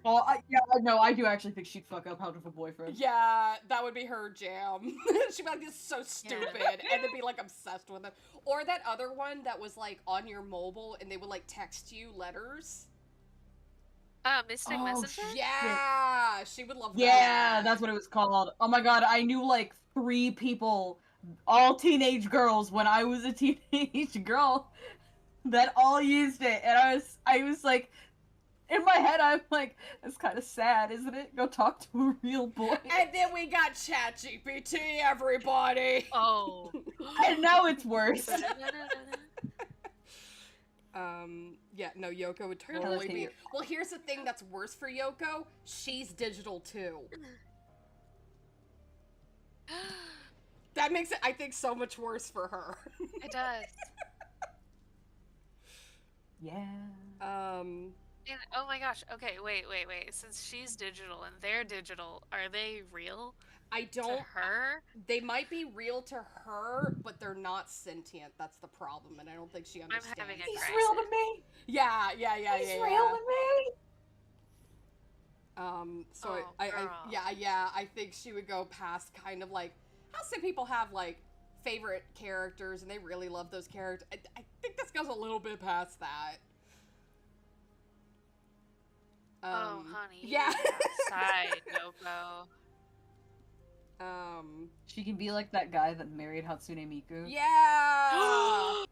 Oh, yeah, no, I do actually think she'd fuck up How to Full Boyfriend. Yeah, that would be her jam. She'd be like, this is so stupid, and then be like obsessed with it. Or that other one that was like on your mobile and they would like text you letters. Mystic Messenger? Yeah, she would love that. Yeah, that's what it was called. Oh my god, I knew like 3 people, all teenage girls, when I was a teenage girl, that all used it, and I was like, in my head, I'm like, that's kind of sad, isn't it? Go talk to a real boy. And then we got ChatGPT, everybody. Oh. And now it's worse. Yeah, no, Yoko would totally be. Really? Well, here's the thing that's worse for Yoko. She's digital too. That makes it, I think, so much worse for her. It does. Yeah. And oh my gosh, okay, wait. Since she's digital and they're digital, are they real I to don't. her? They might be real to her, but they're not sentient. That's the problem, and I don't think she understands. having a He's crisis. real to me. Yeah. He's real to me. So Oh, I girl. I think she would go past kind of like how some people have like favorite characters and they really love those characters. I think this goes a little bit past that. Oh, honey. Yeah. Outside, Yoko. She can be like that guy that married Hatsune Miku. Yeah.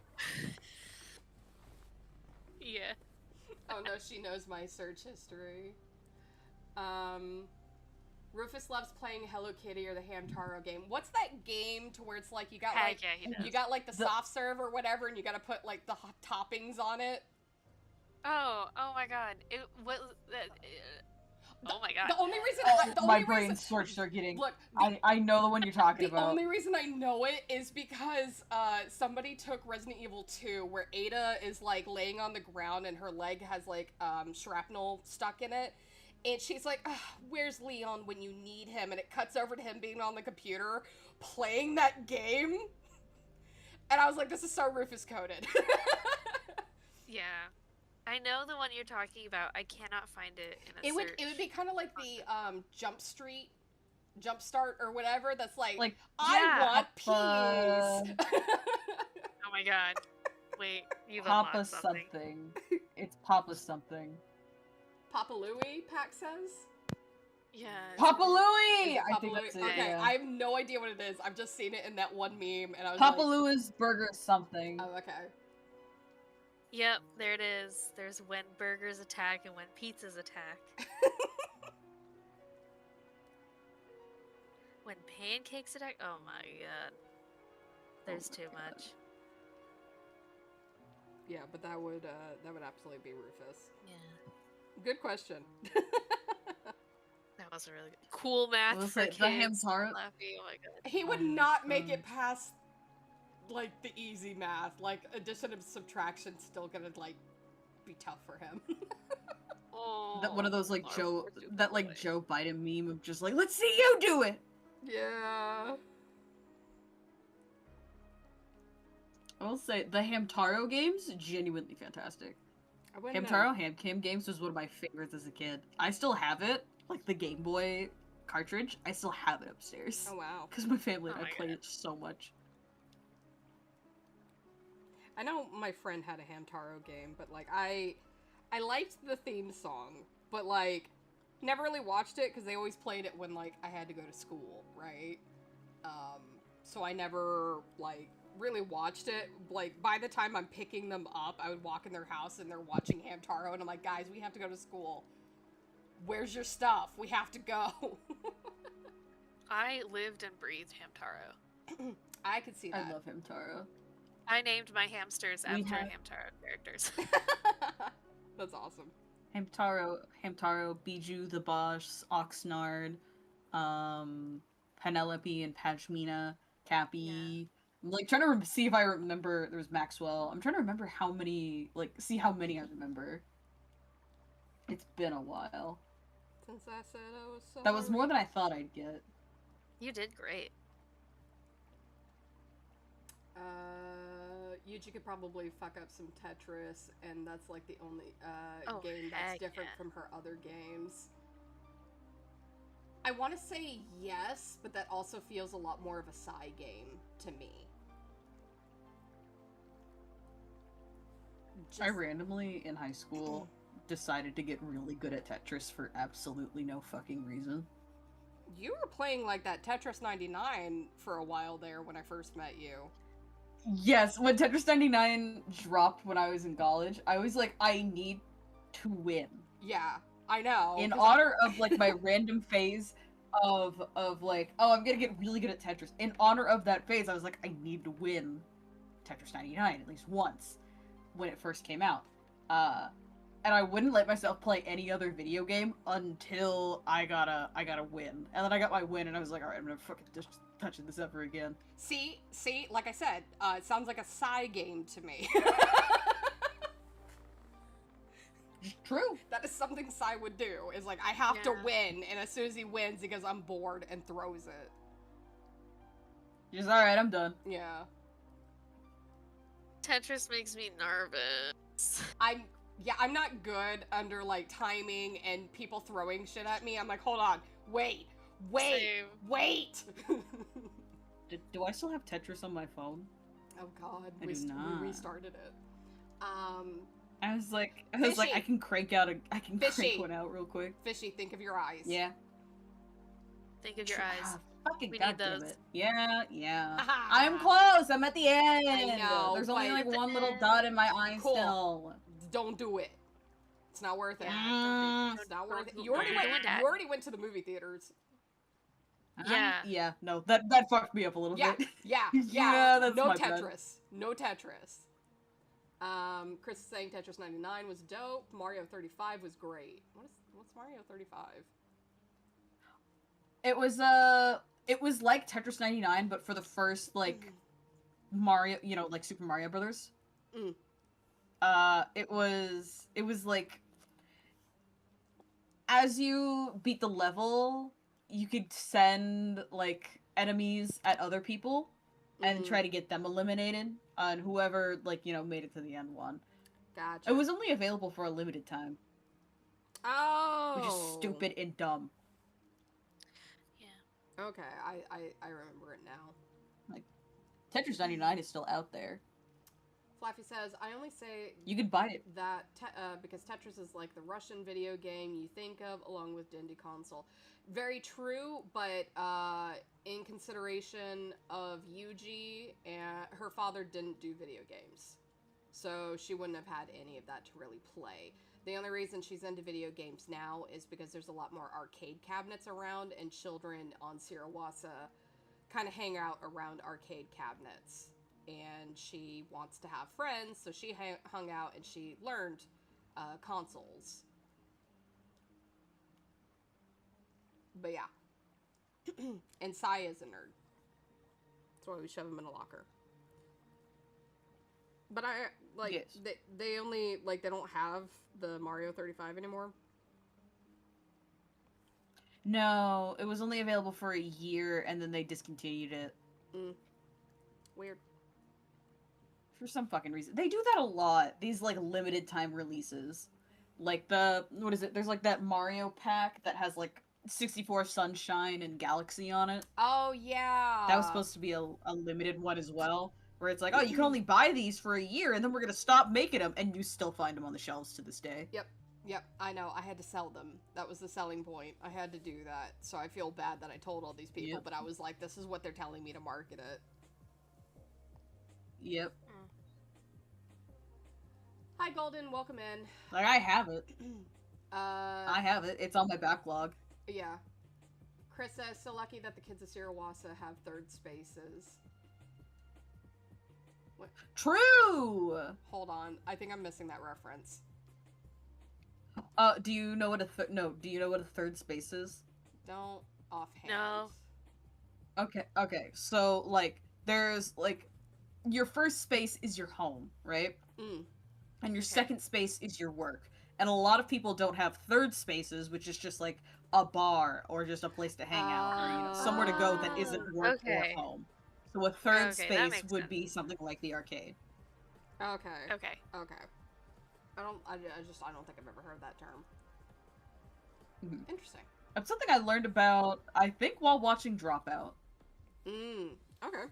Yeah. Oh no, she knows my search history. Rufus loves playing Hello Kitty or the Hamtaro game. What's that game to where it's like you got like Heck yeah, he does. you got like the soft serve or whatever, and you got to put like the hot toppings on it. Oh my god. It was oh my god. The only reason My brain searched are getting. Look, I know the one you're talking the about. only reason I know it is because somebody took Resident Evil 2 where Ada is like laying on the ground and her leg has like shrapnel stuck in it. And she's like, where's Leon when you need him? And it cuts over to him being on the computer playing that game. And I was like, this is so Rufus coded. Yeah. I know the one you're talking about. I cannot find it in a search. It would be kind of like the Jumpstart or whatever. That's like yeah. I want peas. Oh my god. Wait, you've Papa unlocked something. something. It's Papa something. Papa Louie, Pac says. Yeah. Papa Louie! I Papa think Louie. that's it. Okay, Yeah. I have no idea what it is. I've just seen it in that one meme, and I was Papa like, Louie's burger something. oh, okay. Yep, there it is. There's when burgers attack and when pizzas attack. When pancakes attack? Oh my god. There's too much. Yeah, but that would absolutely be Rufus. Yeah. Good question. That was a really good. Cool math Well, for the kids. Hamtaro- Fluffy, oh my god. He would not make it past like the easy math. Like addition and subtraction's still gonna like be tough for him. Oh, That one of those like our Joe, poor stupid that like boy. Joe Biden meme of just like, let's see you do it. Yeah. I will say the Hamtaro games genuinely fantastic. I wouldn't know. Hamtaro Hamcam games was one of my favorites as a kid. I still have it, like the Game Boy cartridge. I still have it upstairs Oh wow. because my family and Oh I my played God. it so much. I know my friend had a Hamtaro game, but like I liked the theme song, but like never really watched it because they always played it when like I had to go to school, right? So I never like really watched it. Like by the time I'm picking them up, I would walk in their house and they're watching Hamtaro, and I'm like, guys, we have to go to school. Where's your stuff? We have to go. I lived and breathed Hamtaro. I could see that. I love Hamtaro. I named my hamsters We after have- Hamtaro characters. That's awesome. Hamtaro, Bijou the Boss, Oxnard, Penelope and Pashmina, Cappy. I'm like trying to see if I remember. There was Maxwell. I'm trying to remember how many. Like, see how many I remember. It's been a while. Since I said I was sorry. That was more than I thought I'd get. You did great. Yuji could probably fuck up some Tetris, and that's like the only game that's heck different yeah. from her other games. I want to say yes, but that also feels a lot more of a Psy game to me. I randomly, in high school, decided to get really good at Tetris for absolutely no fucking reason. You were playing like that Tetris 99 for a while there when I first met you. Yes, when Tetris 99 dropped when I was in college, I was like, I need to win. Yeah, I know. In honor of like my random phase of like, oh, I'm gonna get really good at Tetris. In honor of that phase, I was like, I need to win Tetris 99 at least once when it first came out. And I wouldn't let myself play any other video game until I got a win. And then I got my win, and I was like, all right, I'm never fucking just touching this ever again. See, like I said, it sounds like a Psy game to me. True. That is something Psy would do, is like, I have to win, and as soon as he wins, he goes, I'm bored, and throws it. Just, alright, I'm done. Yeah. Tetris makes me nervous. I'm not good under, like, timing and people throwing shit at me. I'm like, hold on, wait! Same. Do I still have Tetris on my phone? Oh god, I we do not. restarted it. I was like, Fishie. I can crank one out real quick. Fishie, think of your eyes. Yeah. Think of your eyes. Fucking We goddamn need those. it. Yeah. Aha. I'm close. I'm at the end. I know, There's only but- like one little dot in my eye Cool. still. Don't do it. It's not worth it. Mm. It's not worth it. Don't You already do went. that. You already went to the movie theaters. Yeah. Yeah, no, that fucked me up a little Yeah, bit. yeah. Yeah, that's no my bad. Tetris. No Tetris. Chris is saying Tetris 99 was dope. Mario 35 was great. What's Mario 35? It was like Tetris 99, but for the first like Mario, like Super Mario Brothers. Mm. It was like as you beat the level, you could send like enemies at other people and try to get them eliminated, and whoever made it to the end won. Gotcha. It was only available for a limited time, Oh. which is stupid and dumb. Yeah. Okay, I remember it now. Tetris 99 is still out there. Flaffy says, I only say You could buy it. that because Tetris is like the Russian video game you think of along with Dindy Console. Very true, but in consideration of Yuji, and her father didn't do video games. So she wouldn't have had any of that to really play. The only reason she's into video games now is because there's a lot more arcade cabinets around, and children on Sirawasa kind of hang out around arcade cabinets. And she wants to have friends, so she hung out and she learned consoles. But yeah. And Sai is a nerd. That's why we shove him in a locker. But Yes. they only, they don't have the Mario 35 anymore. No, it was only available for a year, and then they discontinued it. Weird. For some fucking reason. They do that a lot. These, limited time releases. Like what is it? There's, that Mario pack that has, 64 Sunshine and Galaxy on it. Oh, yeah. That was supposed to be a limited one as well. Where it's like, oh, you can only buy these for a year, and then we're gonna stop making them, and you still find them on the shelves to this day. Yep, I know. I had to sell them. That was the selling point. I had to do that. So I feel bad that I told all these people, Yep. but I was like, this is what they're telling me to market it. Yep. Hi, Golden. Welcome in. I have it. I I have it. It's on my backlog. Yeah. Chris says, so lucky that the kids of Sirawasa have third spaces. What? True! Hold on. I think I'm missing that reference. Do you know what do you know what a third space is? Don't offhand. No. Okay. So, there's, your first space is your home, right? Mm. And your second space is your work. and a lot of people don't have third spaces, which is just like a bar or just a place to hang out or somewhere to go that isn't work or Okay. home. So a third Okay, that space makes would sense. be something like the arcade. Okay. Okay. Okay. I don't think I've ever heard that term. Mhm. Interesting. That's something I learned about, I think, while watching Dropout. Okay.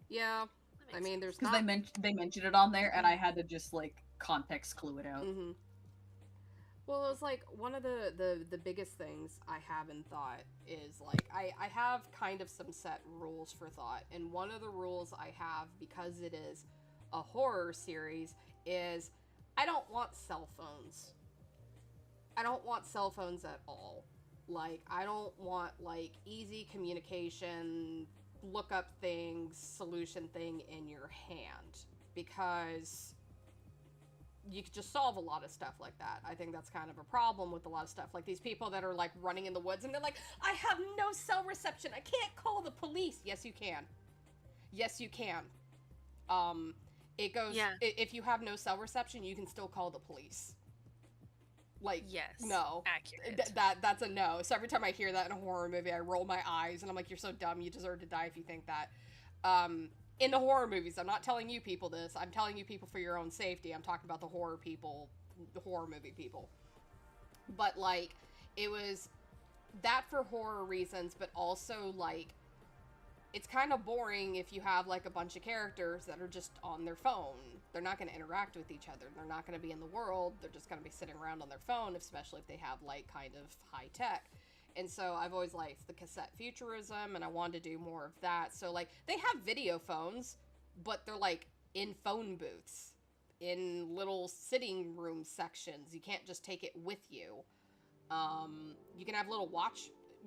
Yeah. That I makes mean, sense. there's Because not. they mentioned it on there, and I had to just, like, context clue it out. Well, it was like one of the biggest things I have in thought is like I have kind of some set rules for thought, and one of the rules I have, because it is a horror series, is I don't want cell phones. I don't want cell phones at all. Like, I don't want like easy communication, look up things, solution thing in your hand, because you could just solve a lot of stuff like that. I think that's kind of a problem with a lot of stuff. Like these people that are like running in the woods and they're like, I have no cell reception. I can't call the police. Yes, you can. Yes, you can. It goes, if you have no cell reception, you can still call the police. Like, yes, no. accurate. That's a no. So every time I hear that in a horror movie, I roll my eyes and I'm like, you're so dumb. You deserve to die if you think that. In the horror movies, I'm not telling you people this. I'm telling you people for your own safety. I'm talking about the horror people, the horror movie people. But, like, it was that for horror reasons, but also, like, it's kind of boring if you have, like, a bunch of characters that are just on their phone. They're not going to interact with each other. They're not going to be in the world. They're just going to be sitting around on their phone, especially if they have, like, kind of high tech. And so I've always liked the cassette futurism, and I wanted to do more of that. So, like, they have video phones, but they're, like, in phone booths, in little sitting room sections. You can't just take it with you. You can have little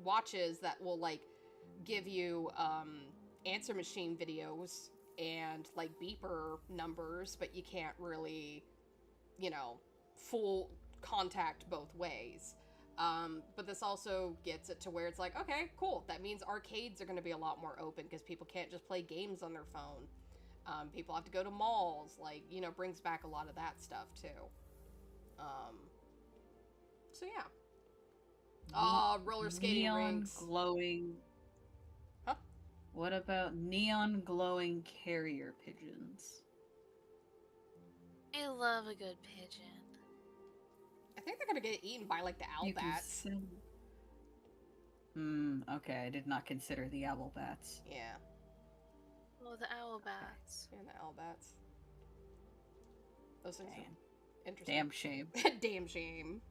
watches that will, like, give you answer machine videos and, like, beeper numbers, but you can't really, you know, full contact both ways. But this also gets it to where it's like, okay, cool. That means arcades are going to be a lot more open because people can't just play games on their phone. People have to go to malls. Like, you know, brings back a lot of that stuff too. So yeah. Roller skating neon rinks. Glowing. Huh? What about neon glowing carrier pigeons? I love a good pigeon. I think they're gonna get eaten by like the owlbats. Okay, I did not consider the owl bats. Yeah. Oh, the owl bats. Okay. Yeah, the owlbats. Those things are interesting. Damn shame. Damn shame.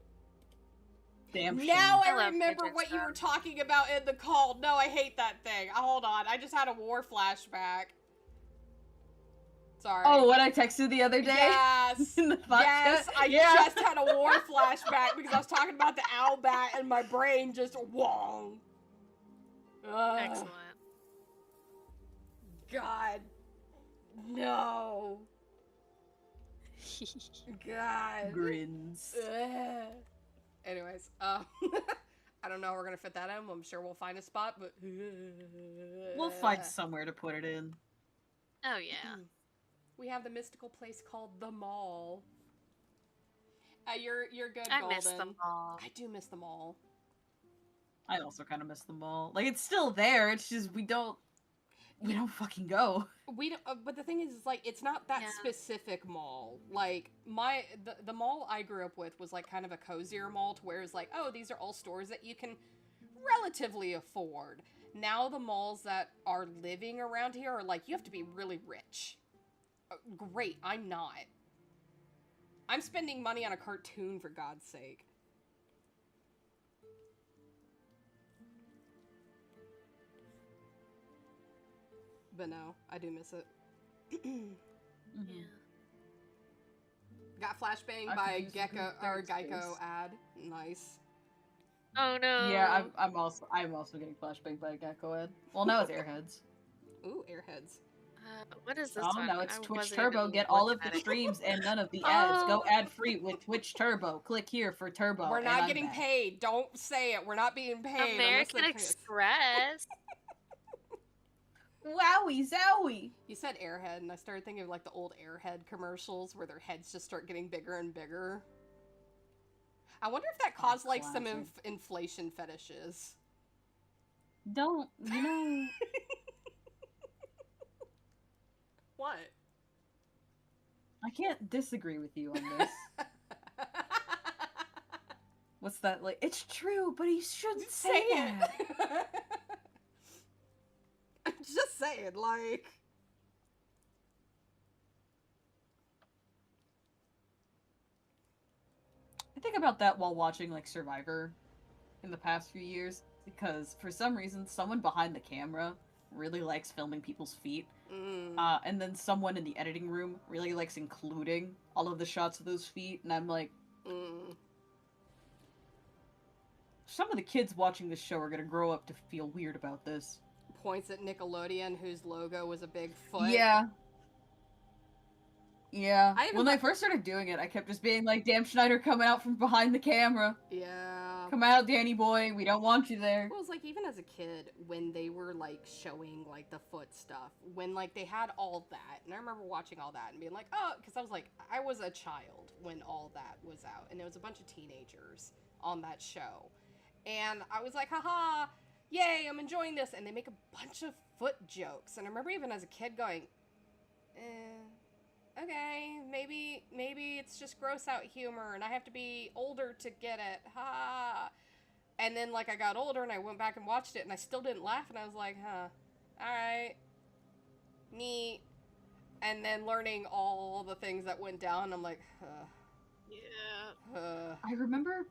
Damn shame. Now I love remember pigeon what you stuff. were talking about in the call. No, I hate that thing. Hold on, I just had a war flashback. Sorry. Oh, what I texted the other day? Yes. In the Yes, podcast? I Yeah. just had a war flashback because I was talking about the owlbat and my brain just wong. Excellent. God. No. God. Grins. Ugh. Anyways, I don't know how we're gonna fit that in. I'm sure we'll find a spot, but We'll find somewhere to put it in. Oh yeah. We have the mystical place called the mall. You're good, I Golden. miss them all. I do miss the mall. I also kind of miss them all. Like, it's still there. It's just we don't fucking go. We don't, but the thing is, like, it's not that specific mall. Like, the mall I grew up with was like kind of a cozier mall, to where it's like, oh, these are all stores that you can relatively afford. Now the malls that are living around here are like, you have to be really rich. Great, I'm not. I'm spending money on a cartoon, for God's sake. But no, I do miss it. Yeah. Got flashbang I by could use a Gecko good or third Geico space. ad. Nice. Oh no. Yeah, I'm also getting flashbang by a Gecko ad. Well, now it's Airheads. Ooh, Airheads. What is this Oh one? no, it's I Twitch wasn't Turbo. even Get all of looking the at it. streams and none of the ads. Go Oh. ad free with Twitch Turbo. Click here for Turbo. We're and not I'm getting back. paid. Don't say it. We're not being paid. unless American they pay us. Express. Wowie zowie. You said airhead, and I started thinking of like the old airhead commercials where their heads just start getting bigger and bigger. I wonder if that caused like some classic. inflation fetishes. Don't, you know... What? I can't disagree with you on this. What's that, like? It's true, but he shouldn't say that. I'm just saying, like... I think about that while watching, like, Survivor in the past few years, because for some reason, someone behind the camera really likes filming people's feet. And then someone in the editing room really likes including all of the shots of those feet, and I'm like... Some of the kids watching this show are gonna grow up to feel weird about this. Points at Nickelodeon, whose logo was a big foot. Yeah. Yeah. When they first started doing it, I kept just being like, damn, Schneider coming out from behind the camera. Yeah. Come out, Danny boy. We don't want you there. Well, it was like, even as a kid, when they were, like, showing, like, the foot stuff, when, like, they had all that, and I remember watching all that and being like, oh, because I was like, I was a child when all that was out, and it was a bunch of teenagers on that show. And I was like, haha, yay, I'm enjoying this, and they make a bunch of foot jokes, and I remember even as a kid going, okay, maybe it's just gross out humor, and I have to be older to get it, ha. And then, like, I got older, and I went back and watched it, and I still didn't laugh, and I was like, huh, alright, neat. And then learning all the things that went down, I'm like, Yeah. I remember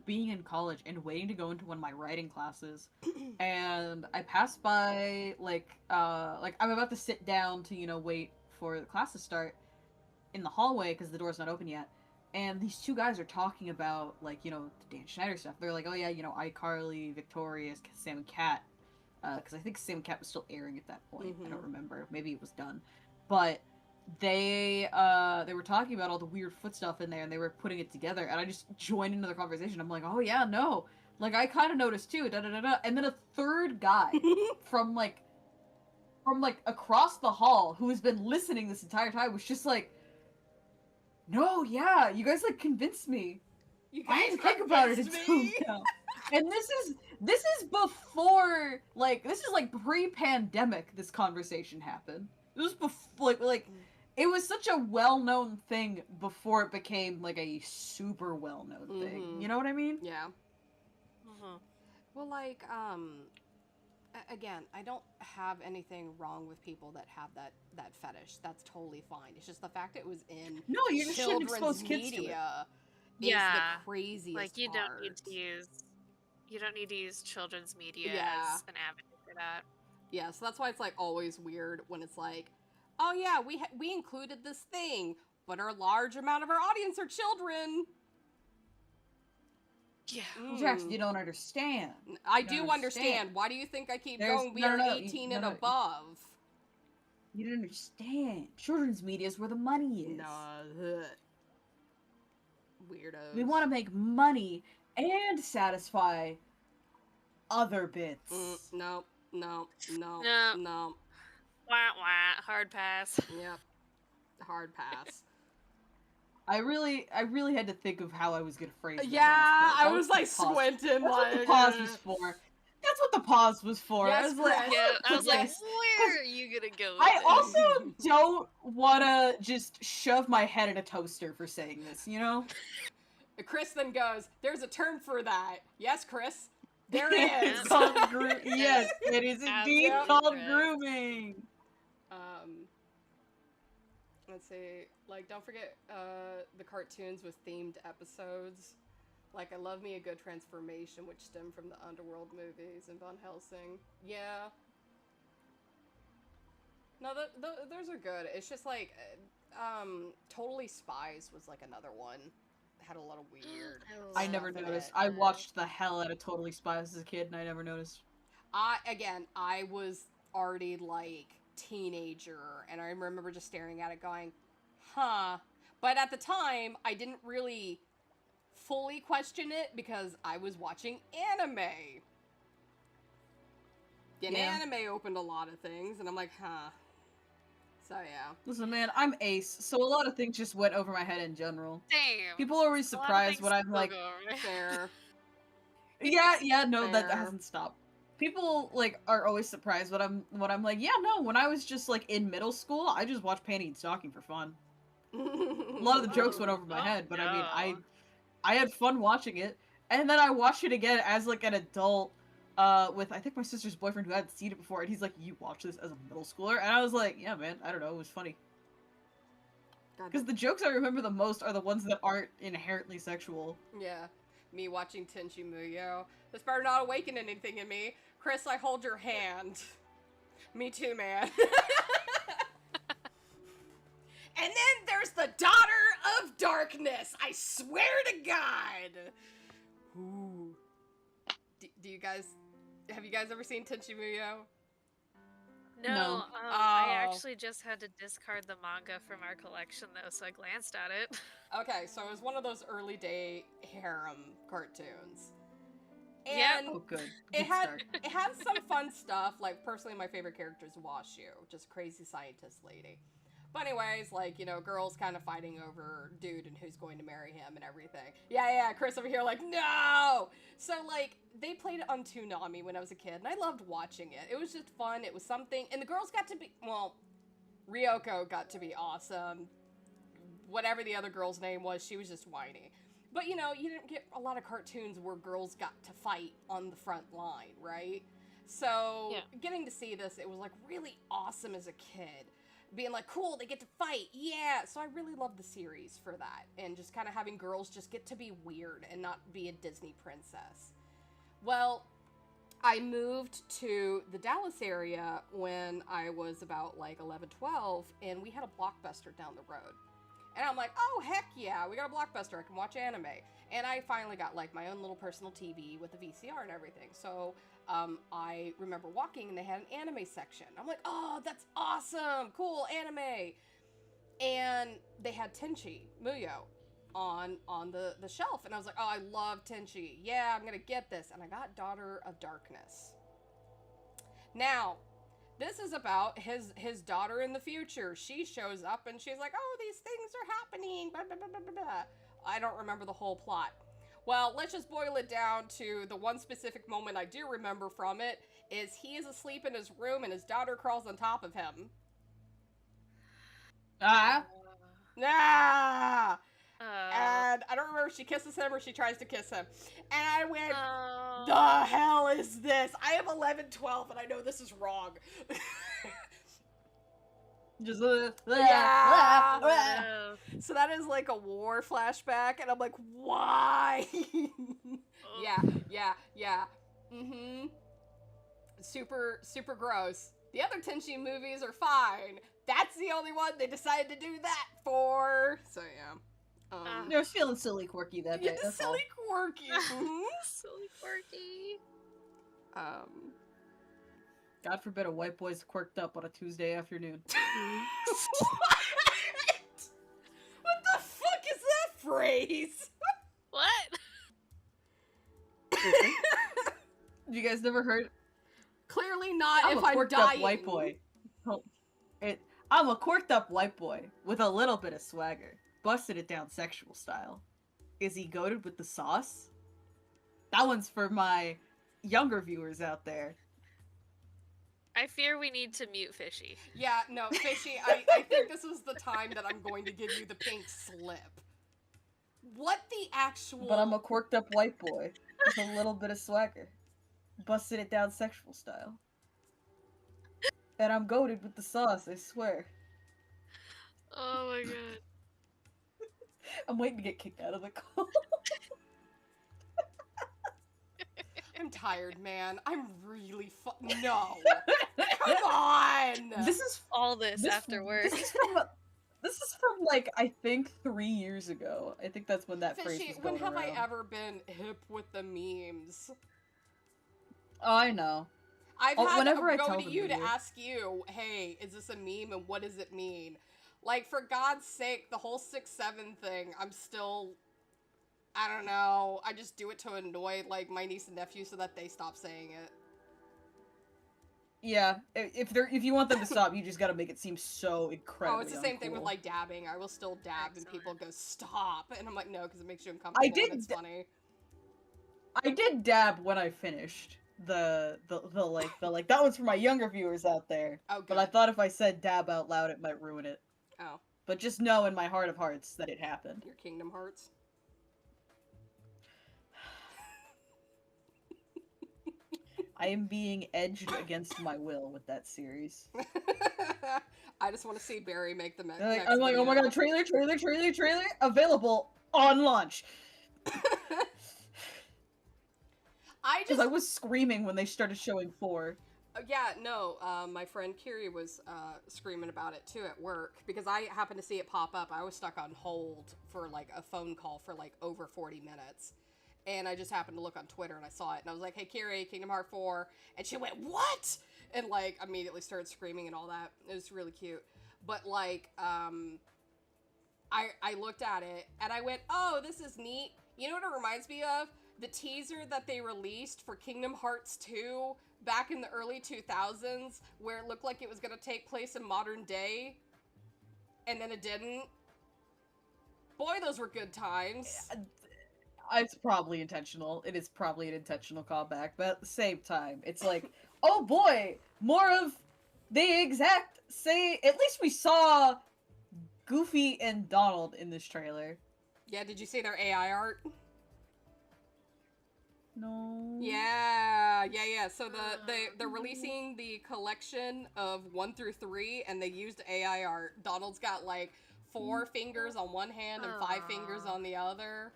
being in college and waiting to go into one of my writing classes, and I passed by, like I'm about to sit down to, you know, wait for the class to start in the hallway because the door's not open yet, and these two guys are talking about, like, you know, the Dan Schneider stuff. They're like, oh yeah, you know, iCarly, Victorious, Sam and Cat, because I think Sam and Cat was still airing at that point. I don't remember. Maybe it was done, but they were talking about all the weird foot stuff in there, and they were putting it together, and I just joined into the conversation. I'm like, oh yeah, no, like, I kind of noticed too, da da da da. And then a third guy from across the hall, who has been listening this entire time, was just like, no, yeah, you guys, like, convinced me. I had to think about it until now. And this is before, like, this is like pre-pandemic this conversation happened. It was before, like, it was such a well-known thing before it became, like, a super well-known thing. You know what I mean? Yeah. Well, like, again, I don't have anything wrong with people that have that fetish. That's totally fine. It's just the fact it was in no, you just shouldn't expose kids to it. Is the craziest like, you part. You don't need to use children's media as an avenue for that. Yeah, so that's why it's, like, always weird when it's like, oh yeah, we included this thing, but a large amount of our audience are children. Yeah. Jax, you don't understand. I do understand. Why do you think I keep going? We are 18 and above. You don't understand. Children's media is where the money is. No. Weirdos. We want to make money and satisfy other bits. No. Wah, wah. Hard pass. Yep. Hard pass. I really had to think of how I was gonna phrase it. Yeah, I was like squinting. That's what the pause was for. That's what the pause was for. Yes, I was like, where are you gonna go with I this? also don't wanna just shove my head in a toaster for saying this, you know? Chris then goes, there's a term for that. Yes, Chris. There is. It's called yes, it is indeed called grooming. Let's see. Like, don't forget the cartoons with themed episodes. Like, I love me a good transformation, which stem from the Underworld movies and Van Helsing. Yeah. No, those are good. It's just like, Totally Spies was like another one. Had a lot of weird. I never noticed. I watched the hell out of Totally Spies as a kid, and I never noticed. I was already like teenager, and I remember just staring at it, going, "Huh." But at the time, I didn't really fully question it because I was watching anime. And Yeah. anime opened a lot of things, and I'm like, huh. So yeah. Listen, man, I'm ace, so a lot of things just went over my head in general. Damn. People are always A lot of surprised things when I'm still like, go over my- Fair. yeah, no, that Fair. hasn't stopped. People like are always surprised when I'm like, yeah, no, when I was just like in middle school, I just watched Panty and Stocking for fun. A lot of the jokes went over my head, but I mean, no. I had fun watching it, and then I watched it again as like an adult, with I think my sister's boyfriend who hadn't seen it before, and he's like, "You watch this as a middle schooler?" And I was like, "Yeah, man, I don't know, it was funny." Because the jokes I remember the most are the ones that aren't inherently sexual. Yeah. Me watching Tenchi Muyo. This better not awaken anything in me. Chris, I hold your hand. Me too, man. And then there's the Daughter of Darkness. I swear to God. Ooh. Do you guys... Have you guys ever seen Tenchi Muyo? No, No. I Oh. actually just had to discard the manga from our collection though, so I glanced at it. Okay, so it was one of those early day harem cartoons. Yep. And Oh, good. it Good had start. it had some fun stuff. Like personally, my favorite character is Washu, just crazy scientist lady. But anyways, like, you know, girls kind of fighting over dude and who's going to marry him and everything. Yeah, Chris over here like, no! So, like, they played it on Toonami when I was a kid, and I loved watching it. It was just fun, it was something, and the girls got to be, well, Ryoko got to be awesome. Whatever the other girl's name was, she was just whiny. But, you know, you didn't get a lot of cartoons where girls got to fight on the front line, right? So, Yeah. getting to see this, it was, like, really awesome as a kid. Being like, cool, they get to fight, yeah! So I really love the series for that. And just kind of having girls just get to be weird and not be a Disney princess. Well, I moved to the Dallas area when I was about, like, 11, 12, and we had a Blockbuster down the road. And I'm like, oh, heck yeah, we got a Blockbuster, I can watch anime. And I finally got, like, my own little personal TV with a VCR and everything. So, I remember walking and they had an anime section. I'm like, oh, that's awesome, cool, anime. And they had Tenchi Muyo on the shelf. And I was like, oh, I love Tenchi. Yeah, I'm gonna get this. And I got Daughter of Darkness. Now, this is about his daughter in the future. She shows up and she's like, oh, these things are happening. Blah, blah, blah, blah, blah. I don't remember the whole plot. Well, let's just boil it down to the one specific moment I do remember from it is he is asleep in his room and his daughter crawls on top of him. Ah, Ah! Oh. And I don't remember if she kisses him or she tries to kiss him. And I went, Oh. the hell is this? I am 11, 12, and I know this is wrong. just Yeah. No. So that is like a war flashback, and I'm like, why? Yeah. Mm-hmm. Super gross. The other Tenchi movies are fine. That's the only one they decided to do that for. So yeah. I was feeling silly quirky that day. Yeah, That's silly quirky. Mhm. Silly quirky. God forbid a white boy's quirked up on a Tuesday afternoon. What? What the fuck is that phrase? What? You guys never heard? Clearly not I'm if a I'm quirked dying. up white boy. I'm a quirked up white boy with a little bit of swagger. Busted it down sexual style. Is he goated with the sauce? That one's for my younger viewers out there. I fear we need to mute Fishie. Yeah, no, Fishie, I think this is the time that I'm going to give you the pink slip. What the actual... But I'm a quirked up white boy with a little bit of swagger. Busted it down sexual style. And I'm goated with the sauce, I swear. Oh my god. I'm waiting to get kicked out of the call. I'm tired, man. I'm really No. Come on! This is All this after work. This is from like I think 3 years ago. I think that's when that phrase Fishie, was when going have around. I ever been hip with the memes? Oh, I know. I've had whenever to I go tell to them you to to. ask you, hey, is this a meme and what does it mean? Like, for God's sake, the whole 6'7" thing, I'm still... I don't know. I just do it to annoy, like, my niece and nephew so that they stop saying it. Yeah, if you want them to stop, you just gotta make it seem so incredibly. Oh, it's the same thing with uncool. like dabbing. I will still dab, and people Excellent. go stop, and I'm like, no, because it makes you I uncomfortable and did. it's funny. I did dab when I finished the that one's for my younger viewers out there. Oh, good. But I thought if I said dab out loud, it might ruin it. Oh, But just know in my heart of hearts that it happened. your Kingdom Hearts. I am being edged against my will with that series. I just want to see Barry make the next. I'm like, oh my god, trailer, available on launch. Because I was screaming when they started showing 4. Yeah, no, my friend Kiri was screaming about it too at work because I happened to see it pop up. I was stuck on hold for like a phone call for like over 40 minutes. And I just happened to look on Twitter and I saw it and I was like, hey Kiri, Kingdom Hearts 4. And she went, what? And like immediately started screaming and all that. It was really cute. But like, I looked at it and I went, oh, this is neat. You know what it reminds me of? The teaser that they released for Kingdom Hearts 2 back in the early 2000s, where it looked like it was going to take place in modern day, and then it didn't. Boy, those were good times. It's probably intentional. It is probably an intentional callback, but at the same time, it's like, oh boy, more of the exact same. At least we saw Goofy and Donald in this trailer. Yeah, did you see their AI art? No. Yeah. So they're releasing the collection of 1 through 3, and they used AI art. Donald's got like 4 fingers on one hand and 5 fingers on the other.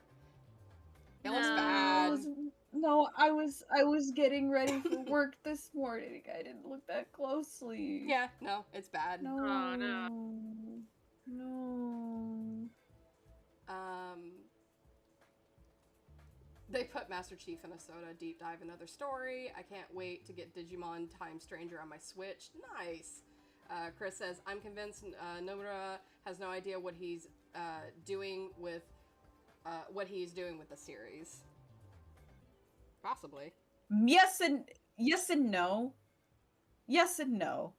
It looks bad. No, I was getting ready for work this morning. I didn't look that closely. Yeah, no, it's bad. No. Oh no. No. They put Master Chief and Ahsoka deep dive another story. I can't wait to get Digimon Time Stranger on my Switch. Nice. Chris says, I'm convinced Nomura has no idea what he's doing with the series. Possibly. Yes and no. Yes and no.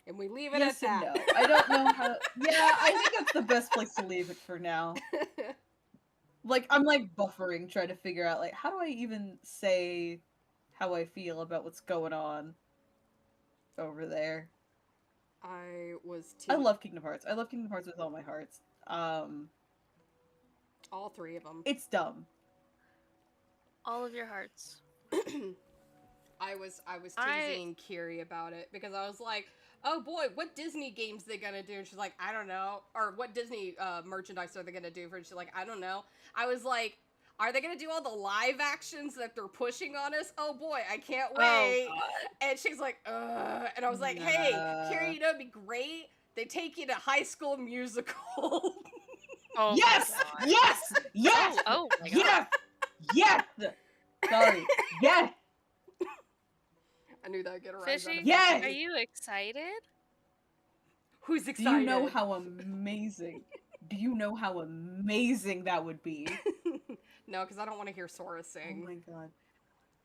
And we leave it at that. No. I don't know how. Yeah, I think that's the best place to leave it for now. Like, I'm like buffering, trying to figure out like how do I even say how I feel about what's going on over there. I love Kingdom Hearts. I love Kingdom Hearts with all my hearts. All 3 of them. It's dumb. All of your hearts. I was teasing Kiri about it because I was like, oh boy, what Disney games they gonna do? And she's like, I don't know. Or what Disney merchandise are they gonna do for it? She's like, I don't know. I was like, are they gonna do all the live actions that they're pushing on us? Oh boy, I can't wait. Oh, and she's like, and I was like, hey, Kiri, you know, it'd be great. They take you to High School Musical. Oh yes! Yes! Yes! Oh my god. Yes! Yes! Sorry. Yes! I knew that would get a rise out of Fishie, Yes! are you excited? Who's excited? Do you know how amazing? Do you know how amazing that would be? No, because I don't want to hear Sora sing. Oh my god.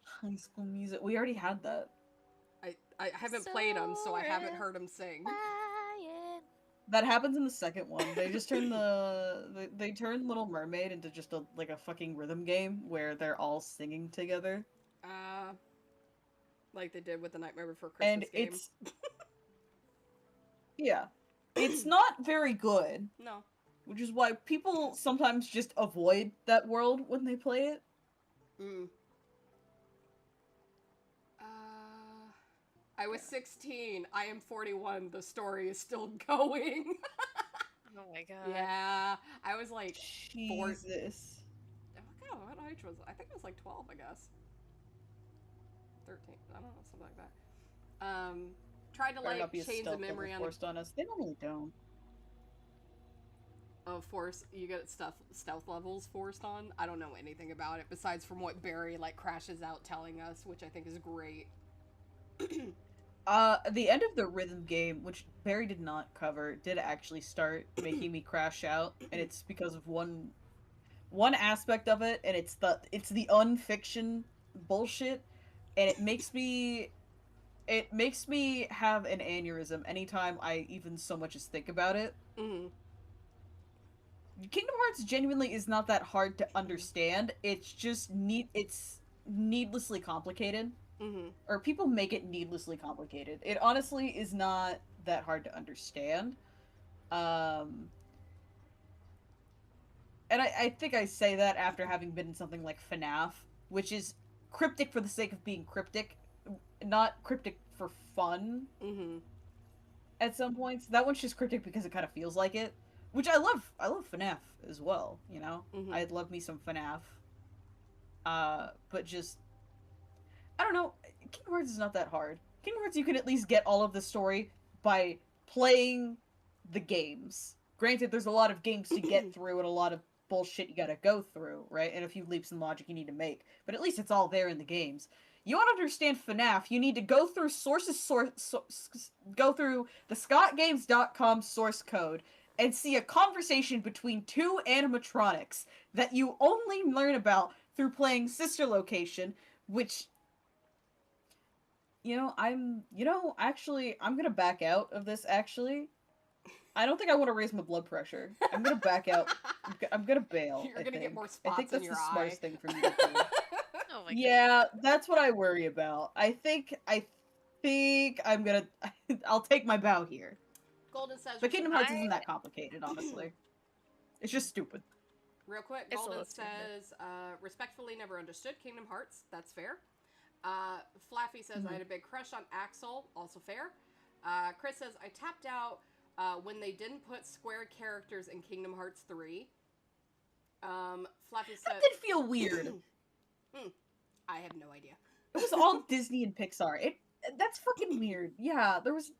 High School Music. We already had that. I haven't played him, so I haven't heard him sing. That happens in the second one. They just turn they turn Little Mermaid into just a fucking rhythm game where they're all singing together. Like they did with the Nightmare Before Christmas game. It's yeah. It's not very good. No. Which is why people sometimes just avoid that world when they play it. I was 16. I am 41. The story is still going. Oh my god. Yeah. I was like Jesus. What age was I think it was like 12, I guess. 13. I don't know, something like that. Tried to like change the memory on forced on us. They normally don't. Oh, you get stealth levels forced on? I don't know anything about it besides from what Barry like crashes out telling us, which I think is great. The end of the rhythm game, which Barry did not cover, did actually start making me crash out, and it's because of one one aspect of it, and it's the unfiction bullshit, and it makes me have an aneurysm anytime I even so much as think about it. Mm-hmm. Kingdom Hearts genuinely is not that hard to understand. It's just it's needlessly complicated. Mm-hmm. Or people make it needlessly complicated. It honestly is not that hard to understand. Um and I think I say that after having been in something like FNAF, which is cryptic for the sake of being cryptic, not cryptic for fun Mm-hmm. at some points. That one's just cryptic because it kind of feels like it, which I love. I love FNAF as well. You know, Mm-hmm. I'd love me some FNAF. But just I don't know. Kingdom Hearts is not that hard. Kingdom Hearts, you can at least get all of the story by playing the games. Granted, there's a lot of games to get through and a lot of bullshit you gotta go through, right? And a few leaps in logic you need to make. But at least it's all there in the games. You want to understand FNAF, you need to go through go through the scottgames.com source code and see a conversation between two animatronics that you only learn about through playing Sister Location, which actually, I'm gonna back out of this, actually. I don't think I want to raise my blood pressure. I'm gonna back out. I'm gonna bail, You're gonna get more I spots think in that's your the eye. smartest thing for me to do. Oh my god. Yeah, that's what I worry about. I think I'm gonna... I'll take my bow here. Golden says, But Kingdom Hearts isn't that complicated, honestly. It's just stupid. real quick, It's a Golden little stupid. says, respectfully never understood Kingdom Hearts. That's fair. Flaffy says, I had a big crush on Axel. Also fair. Chris says, I tapped out when they didn't put square characters in Kingdom Hearts 3. Flaffy said... That did feel weird. I have no idea. It was all Disney and Pixar. That's fucking weird. Yeah, there was...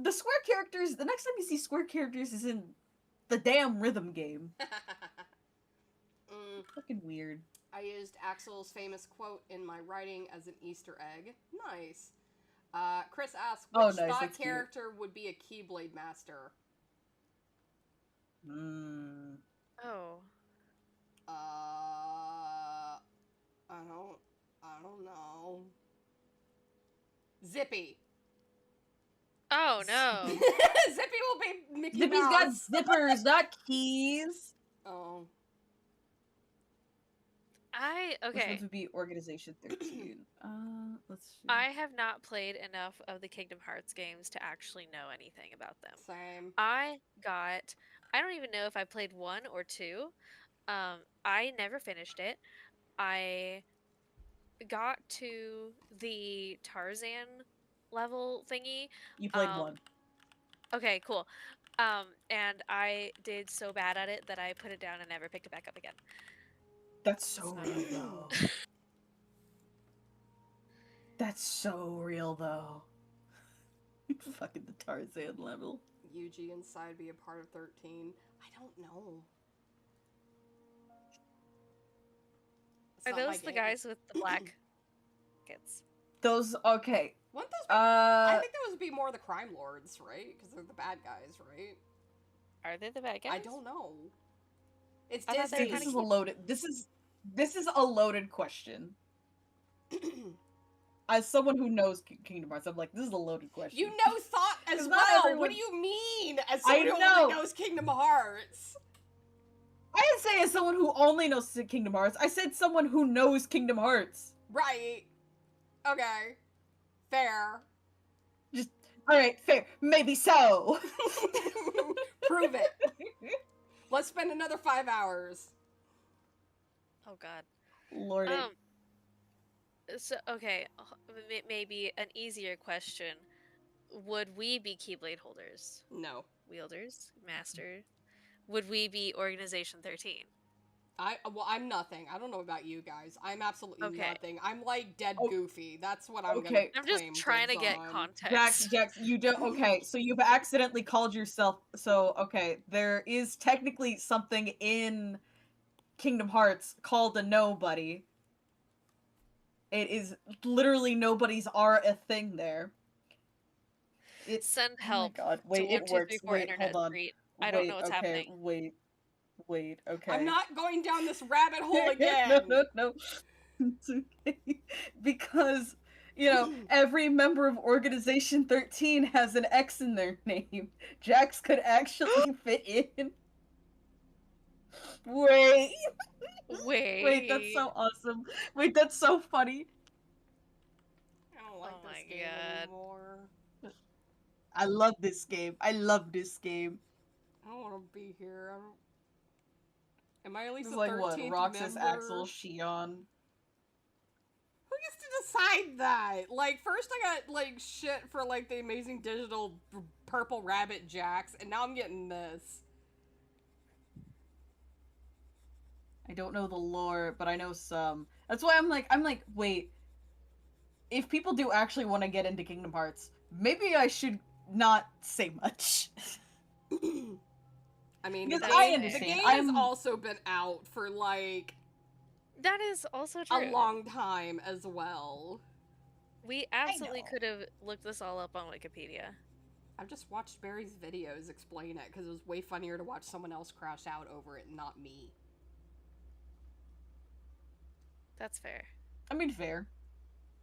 The square characters... The next time you see square characters is in the damn rhythm game. Fucking weird. I used Axel's famous quote in my writing as an Easter egg. Nice. Chris asks, which thought character would be a Keyblade Master? Oh. I don't know. Zippy. Oh no. Zippy will be Mickey Zippy's Mouse. got zippers, not keys. Oh. Okay. Which ones would be Organization 13? Let's see. I have not played enough of the Kingdom Hearts games to actually know anything about them. Same. I don't even know if I played 1 or 2. I never finished it. I got to the Tarzan level thingy. You played 1. Okay, cool. And I did so bad at it that I put it down and never picked it back up again. That's so real, though. That's so real, though. Fucking the Tarzan level. Yuji inside be a part of 13. I don't know. Are those the guys with the black kids? Those, okay. Wouldn't those be, I think those would be more the crime lords, right? Because they're the bad guys, right? Are they the bad guys? I don't know. It's I thought they Disney. were This is a loaded... This is a loaded question. As someone who knows Kingdom Hearts, I'm like, this is a loaded question. You know thought as well. What do you mean? As someone who only knows Kingdom Hearts. I didn't say as someone who only knows Kingdom Hearts. I said someone who knows Kingdom Hearts. Right. Okay. Fair. Just, alright, fair. Maybe so. Prove it. Let's spend another 5 hours. Oh god. Lordy. So, okay, maybe an easier question. Would we be Keyblade holders? No. Wielders? Master? Would we be Organization 13? I'm nothing. I don't know about you guys. I'm absolutely Okay. nothing. I'm like dead goofy. That's what I'm gonna Okay. I'm just trying to get context. Jax, you don't... Okay, so you've accidentally called yourself... So, okay, there is technically something in Kingdom Hearts called a nobody. It is literally nobody's are a thing there. Send help. Oh my god, wait, to it works. 1234 Wait, internet hold on. street. I don't know what's happening. Wait. Wait, okay. I'm not going down this rabbit hole again. No. It's okay. Because, you know, every member of Organization 13 has an X in their name. Jax could actually fit in. Wait. Wait, that's so awesome. Wait, that's so funny. I don't like this game anymore. I love this game. I love this game. I don't want to be here. Am I at least It's the like 13th what? Roxas, member? Axel, Shion. Who gets to decide that? Like, first I got, like, shit for, like, the amazing digital purple rabbit Jax, and now I'm getting this. I don't know the lore, but I know some. That's why I'm like, wait. If people do actually want to get into Kingdom Hearts, maybe I should not say much. I mean, because I understand. The game has also been out for, like... That is also true. A long time as well. We absolutely could have looked this all up on Wikipedia. I've just watched Barry's videos explain it, because it was way funnier to watch someone else crash out over it, not me. That's fair. I mean, fair.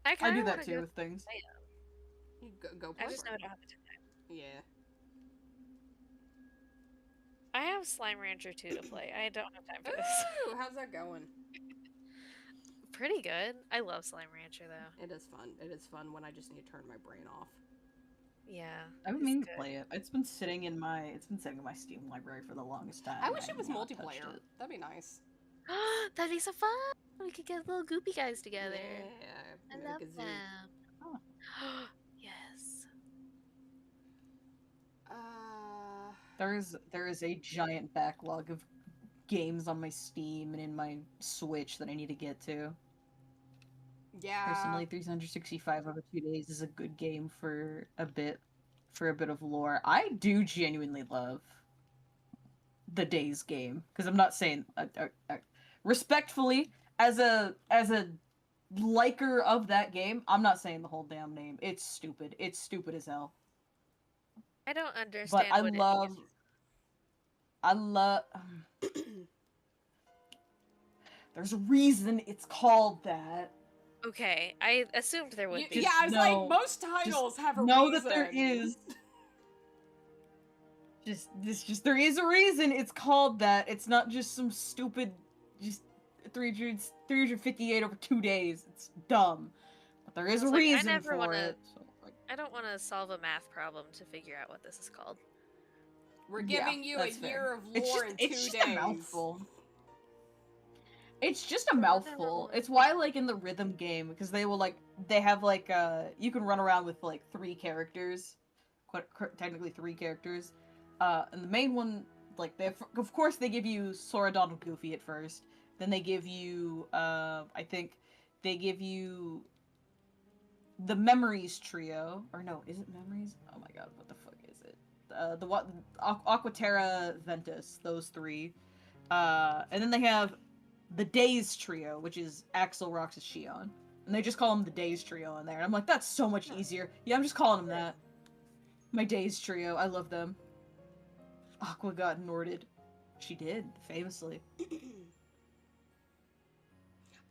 I do that too with things. You go play. I just know I don't have the time. Yeah. I have Slime Rancher 2 to play. I don't have time for this. Ooh, how's that going? Pretty good. I love Slime Rancher though. It is fun. It is fun when I just need to turn my brain off. Yeah. I've been meaning to play it. It's been sitting in my Steam library for the longest time. I wish it was multiplayer. That'd be nice. That'd be so fun. We could get little goopy guys together. Yeah. I love them. Oh. Yes. There is a giant backlog of games on my Steam and in my Switch that I need to get to. Yeah. Personally, 365 over 2 days is a good game for a bit of lore. I do genuinely love the Days game, because I'm not saying respectfully, as a liker of that game, I'm not saying the whole damn name. It's stupid. It's stupid as hell. I don't understand. But I love. There's a reason it's called that. Okay, I assumed there would be. Yeah, I was like, most titles have a reason. Know that there is. There is a reason it's called that. It's not just some stupid, just 358 over 2 days. It's dumb. But there is a reason for it. I don't want to solve a math problem to figure out what this is called. We're giving you a year of lore in 2 days. It's just a mouthful. It's just a mouthful. It's why, like, in the rhythm game, because they have, like, you can run around with, like, 3 characters. Technically 3 characters. And the main one, like, of course they give you Sora, Donald, Goofy at first. Then they give you, I think, they give you the Memories trio. Or no, is it Memories? Oh my god, what the fuck is it? Aquaterra, Ventus, those 3. And then they have the Days trio, which is Axel, Roxas, Shion. And they just call them the Days trio in there. And I'm like, that's so much easier. Yeah, I'm just calling them that. My Days trio, I love them. Aqua got Norded. She did, famously.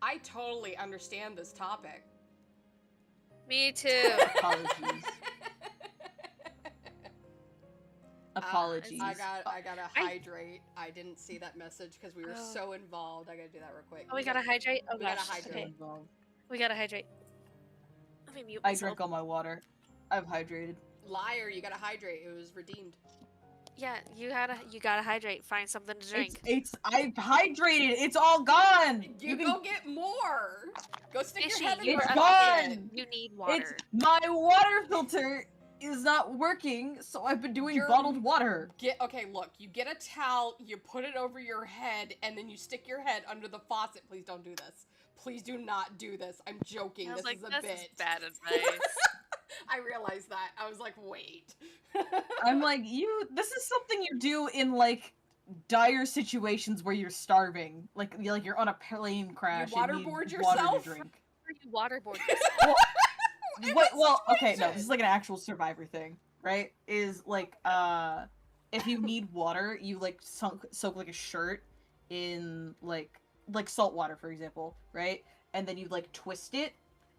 I totally understand this topic. Me too. Apologies. Apologies. I gotta hydrate. I didn't see that message because we were so involved. I gotta do that real quick. Oh, we gotta hydrate? Oh, we gosh. gotta hydrate. Okay. We gotta hydrate. Let me mute I myself. drank all my water. I've hydrated. Liar, you gotta hydrate. It was redeemed. Yeah, you gotta hydrate. Find something to drink. I've hydrated. It's all gone. You can go get more. Go stick Fishie, your head in you your It's bucket. gone. You need water. My water filter is not working, so I've been doing bottled water. Okay, look, you get a towel, you put it over your head, and then you stick your head under the faucet. Please don't do this. Please do not do this. I'm joking. I was this is a bit. Is bad advice. I realized that. I was like, wait. I'm like, this is something you do in, like, dire situations where you're starving. Like you're on a plane crash You and waterboard need yourself? water to drink. You waterboard yourself. Well, okay, no, this is like an actual Survivor thing, right? Is like, if you need water, you like soak like a shirt in like salt water, for example, right? And then you like twist it,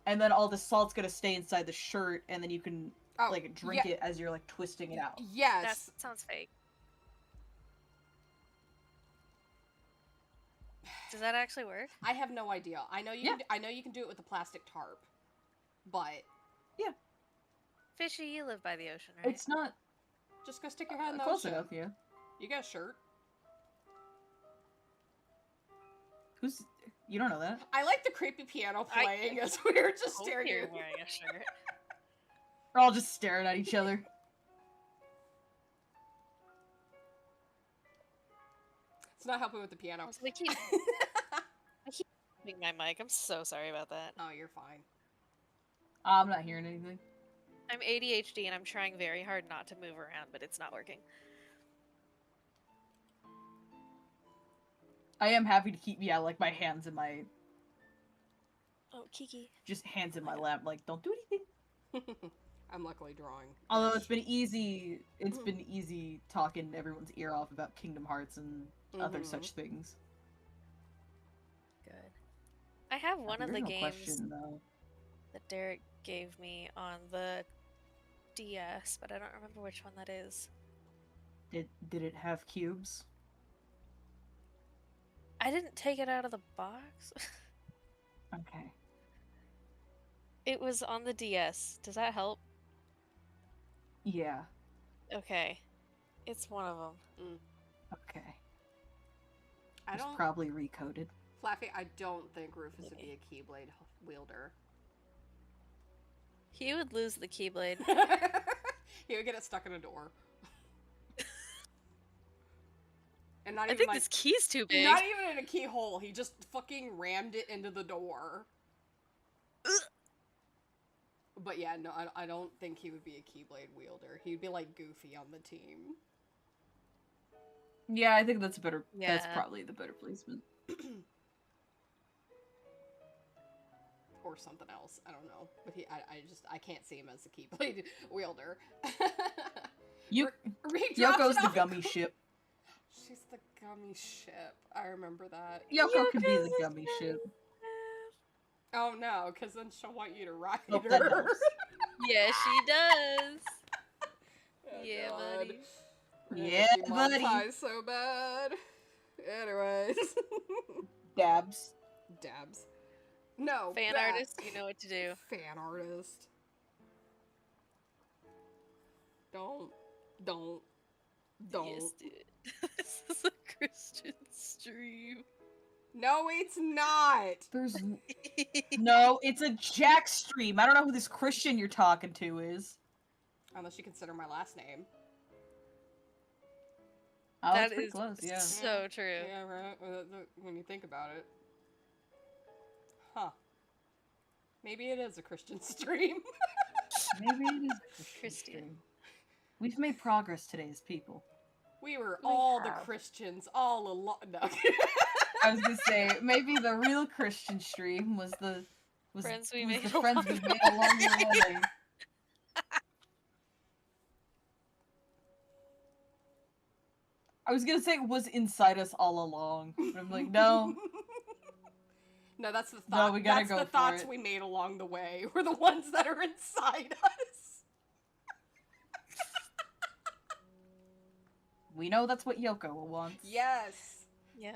and then all the salt's gonna stay inside the shirt, and then you can like drink it as you're like twisting it out. Yes. That sounds fake. Does that actually work? I have no idea. I know you. I know you can do it with a plastic tarp, but yeah. Fishie, you live by the ocean, right? It's not. Just go stick your head in the close ocean. enough, yeah. You got a shirt. Who's? You don't know that? I like the creepy piano playing as we were just staring. You're wearing a shirt. We're all just staring at each other. It's not helping with the piano. I keep moving my mic. I'm so sorry about that. Oh, you're fine. I'm not hearing anything. I'm ADHD and I'm trying very hard not to move around, but it's not working. I am happy to keep, like my hands in my... Oh, Kiki. Just hands in my lap, like, don't do anything. I'm luckily drawing. Although it's been easy, talking everyone's ear off about Kingdom Hearts and other such things. Good. I have one of the games question, though. that Derek gave me on the DS, but I don't remember which one that is. Did it have cubes? I didn't take it out of the box. Okay. It was on the DS. Does that help? Yeah. Okay. It's one of them. Okay. I don't... probably recoded. Flaffy, I don't think Rufus would be a Keyblade wielder. He would lose the Keyblade. He would get it stuck in a door. And not I even think like, this key's too big. Not even in a keyhole. He just fucking rammed it into the door. But yeah, no, I don't think he would be a Keyblade wielder. He'd be like Goofy on the team. Yeah, I think that's better. Yeah. That's probably the better placement. Or something else. I don't know. But I can't see him as a Keyblade wielder. Yoko's the gummy ship. She's the gummy ship. I remember that. Yoko can be the gummy ship. Oh no, because then she'll want you to ride Hope her. that helps. Yeah, she does. Oh, yeah, God. buddy. Yeah, buddy. Monetized so bad. Anyways. Dabs. No. Fan artist, you know what to do. Fan artist. Don't. Yes, dude. This is a Christian stream. No, it's not. There's no, it's a Jack stream. I don't know who this Christian you're talking to is. Unless you consider my last name. Oh, That that's pretty is close, yeah. so true. Yeah, right. When you think about it. Huh. Maybe it is a Christian stream. Maybe it is a Christian. stream. We've made progress today as people. We were all the Christians all along. No. I was gonna say, maybe the real Christian stream was the friends we was made the friends we made along the way. I was gonna say it was inside us all along, but I'm like, no. No, that's the thought. No, we gotta that's go the for thoughts it. we made along the way. Were the ones that are inside us. We know that's what Yoko wants. Yes. Yeah.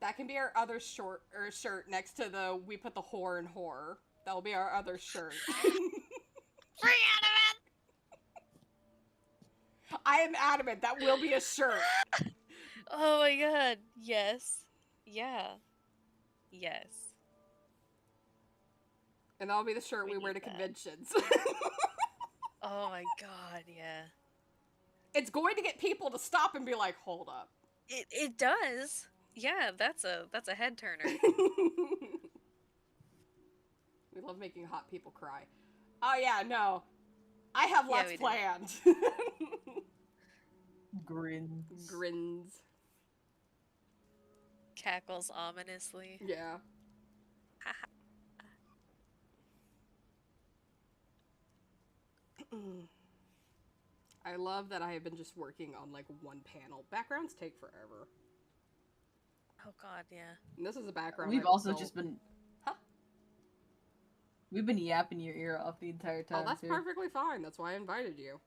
That can be our other shirt next to the we put the whore in horror. That'll be our other shirt. Free adamant! I am adamant that will be a shirt. Oh my god. Yes. Yeah. Yes. And that'll be the shirt we We wear to need that. conventions. Oh my god, yeah. It's going to get people to stop and be like, hold up. It does. Yeah, that's a head turner. We love making hot people cry. Oh yeah, no. I have Yeah, lots we do. planned. Grins. Cackles ominously. Yeah. I love that I have been just working on like one panel. Backgrounds take forever. Oh god, yeah. And this is a background. We've I've also built. just been Huh? We've been yapping your ear off the entire time. Oh, that's too. perfectly fine. That's why I invited you.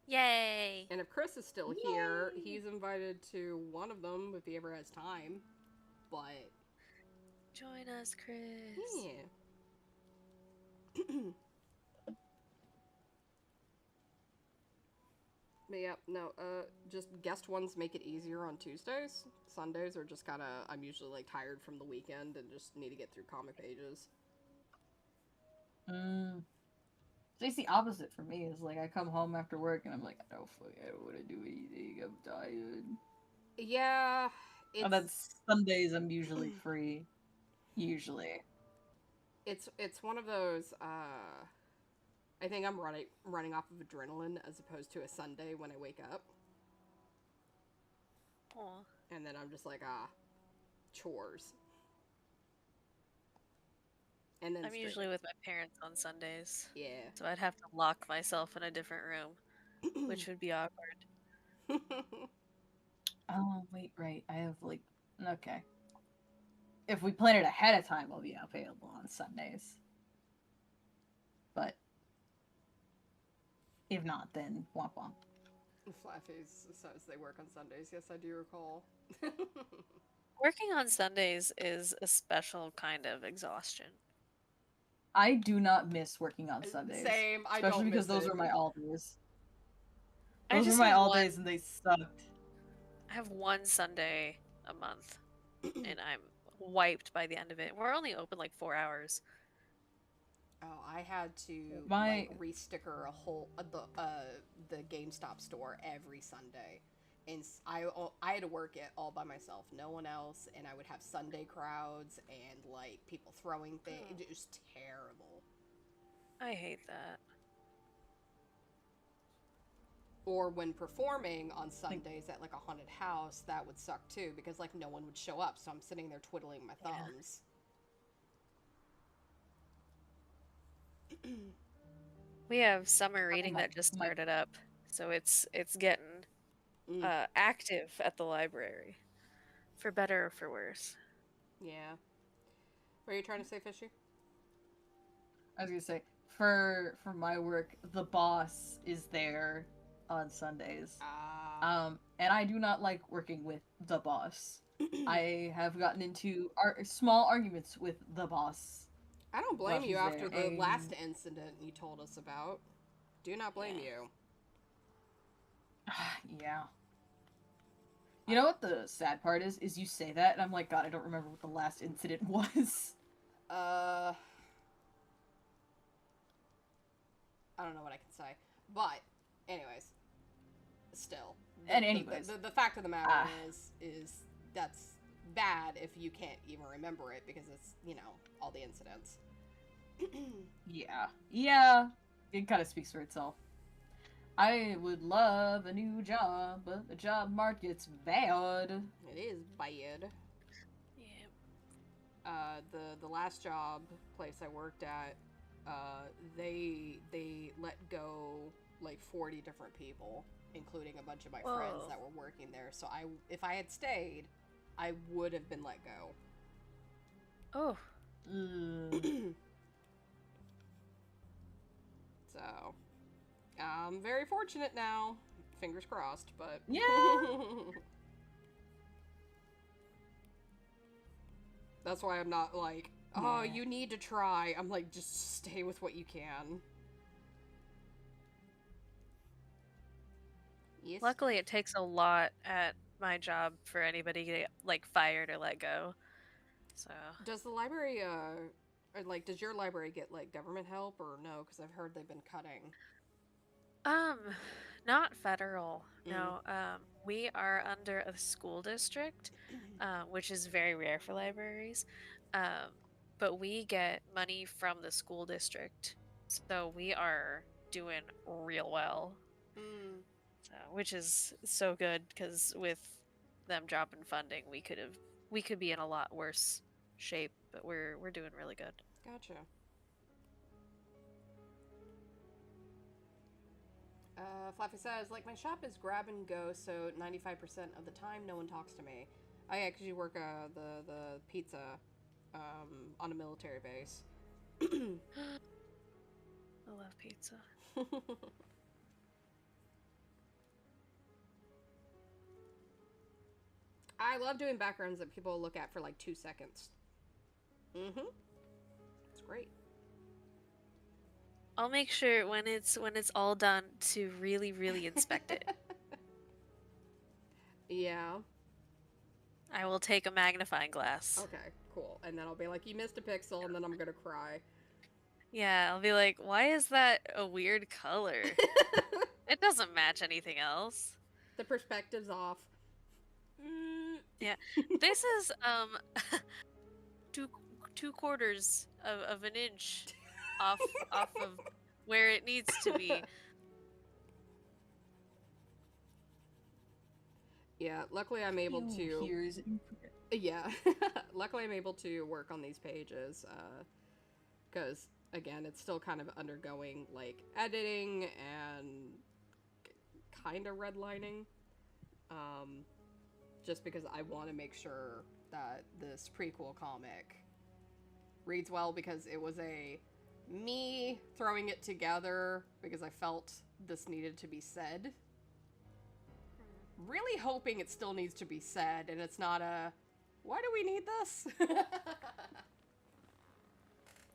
Yay! And if Chris is still here, he's invited to one of them if he ever has time. But Join us, Chris. yeah. But yeah, no, just guest ones make it easier on Tuesdays. Sundays are just kinda, I'm usually like tired from the weekend and just need to get through comic pages. So it's the opposite for me. Is like I come home after work and I'm like, I don't want to do anything. I'm tired. Yeah, it's... And then Sundays I'm usually free. Usually. It's one of those, I think I'm running off of adrenaline as opposed to a Sunday when I wake up. Aw. And then I'm just like, chores. And then I'm usually with my parents on Sundays. Yeah. So I'd have to lock myself in a different room, which would be awkward. Oh, wait, right. I have like, okay. If we plan it ahead of time, I'll be available on Sundays. But if not, then womp womp. Flaffy's says they work on Sundays. Yes, I do recall. Working on Sundays is a special kind of exhaustion. I do not miss working on Sundays. Same. I Especially don't because miss those it. were my all days. I Those were just my have all one- days and they sucked. I have one Sunday a month, and I'm wiped by the end of it. We're only open like 4 hours. Oh, I had to My- like re-sticker a whole the GameStop store every Sunday, and I had to work it all by myself, no one else, and I would have Sunday crowds and like people throwing things. Oh. It was terrible. I hate that. Or when performing on Sundays at like a haunted house, that would suck too because like no one would show up, so I'm sitting there twiddling my Yeah. thumbs. We have summer reading my- that just my- started up, so it's getting active at the library, for better or for worse. Yeah. What are you trying to say, Fishie? I was gonna say, for my work, the boss is there on Sundays. And I do not like working with the boss. I have gotten into small arguments with the boss. I don't blame Well, you she's after there. the last incident you told us about. Do not blame you. Yeah. You know what the sad part is? Is you say that, and I'm like, God, I don't remember what the last incident was. I don't know what I can say. But, anyways. Still. The fact of the matter is that's bad if you can't even remember it because it's, you know, all the incidents. Yeah. It kind of speaks for itself. I would love a new job, but the job market's bad. It is bad. Yeah. The last job place I worked at, they let go like 40 different people, including a bunch of my friends that were working there. So if I had stayed, I would have been let go. Oh. So, I'm very fortunate now. Fingers crossed, but... Yeah! That's why I'm not like, oh, Yeah. you need to try. I'm like, just stay with what you can. Yes. Luckily, it takes a lot at my job for anybody to get, like, fired or let go. So. Does the library, or like, does your library get, like, government help or no? Because I've heard they've been cutting. Not federal. No. We are under a school district, which is very rare for libraries. But we get money from the school district, so we are doing real well. So, which is so good because with them dropping funding, we could be in a lot worse shape, but we're doing really good. Gotcha. Fluffy says, like, my shop is grab and go, so 95% of the time no one talks to me. Oh yeah, because you work the pizza on a military base. I love pizza. I love doing backgrounds that people look at for like 2 seconds. Mm-hmm. It's great. I'll make sure when it's all done to really, really inspect it. Yeah. I will take a magnifying glass. Okay, cool. And then I'll be like, you missed a pixel, and then I'm gonna cry. Yeah, I'll be like, why is that a weird color? It doesn't match anything else. The perspective's off. Yeah, this is two quarters of an inch off of where it needs to be. Yeah, luckily I'm able to. Yeah, luckily I'm able to work on these pages, because again, it's still kind of undergoing like editing and kind of redlining. Just because I want to make sure that this prequel comic reads well, because it was me throwing it together because I felt this needed to be said. Really hoping it still needs to be said, and it's not a, why do we need this?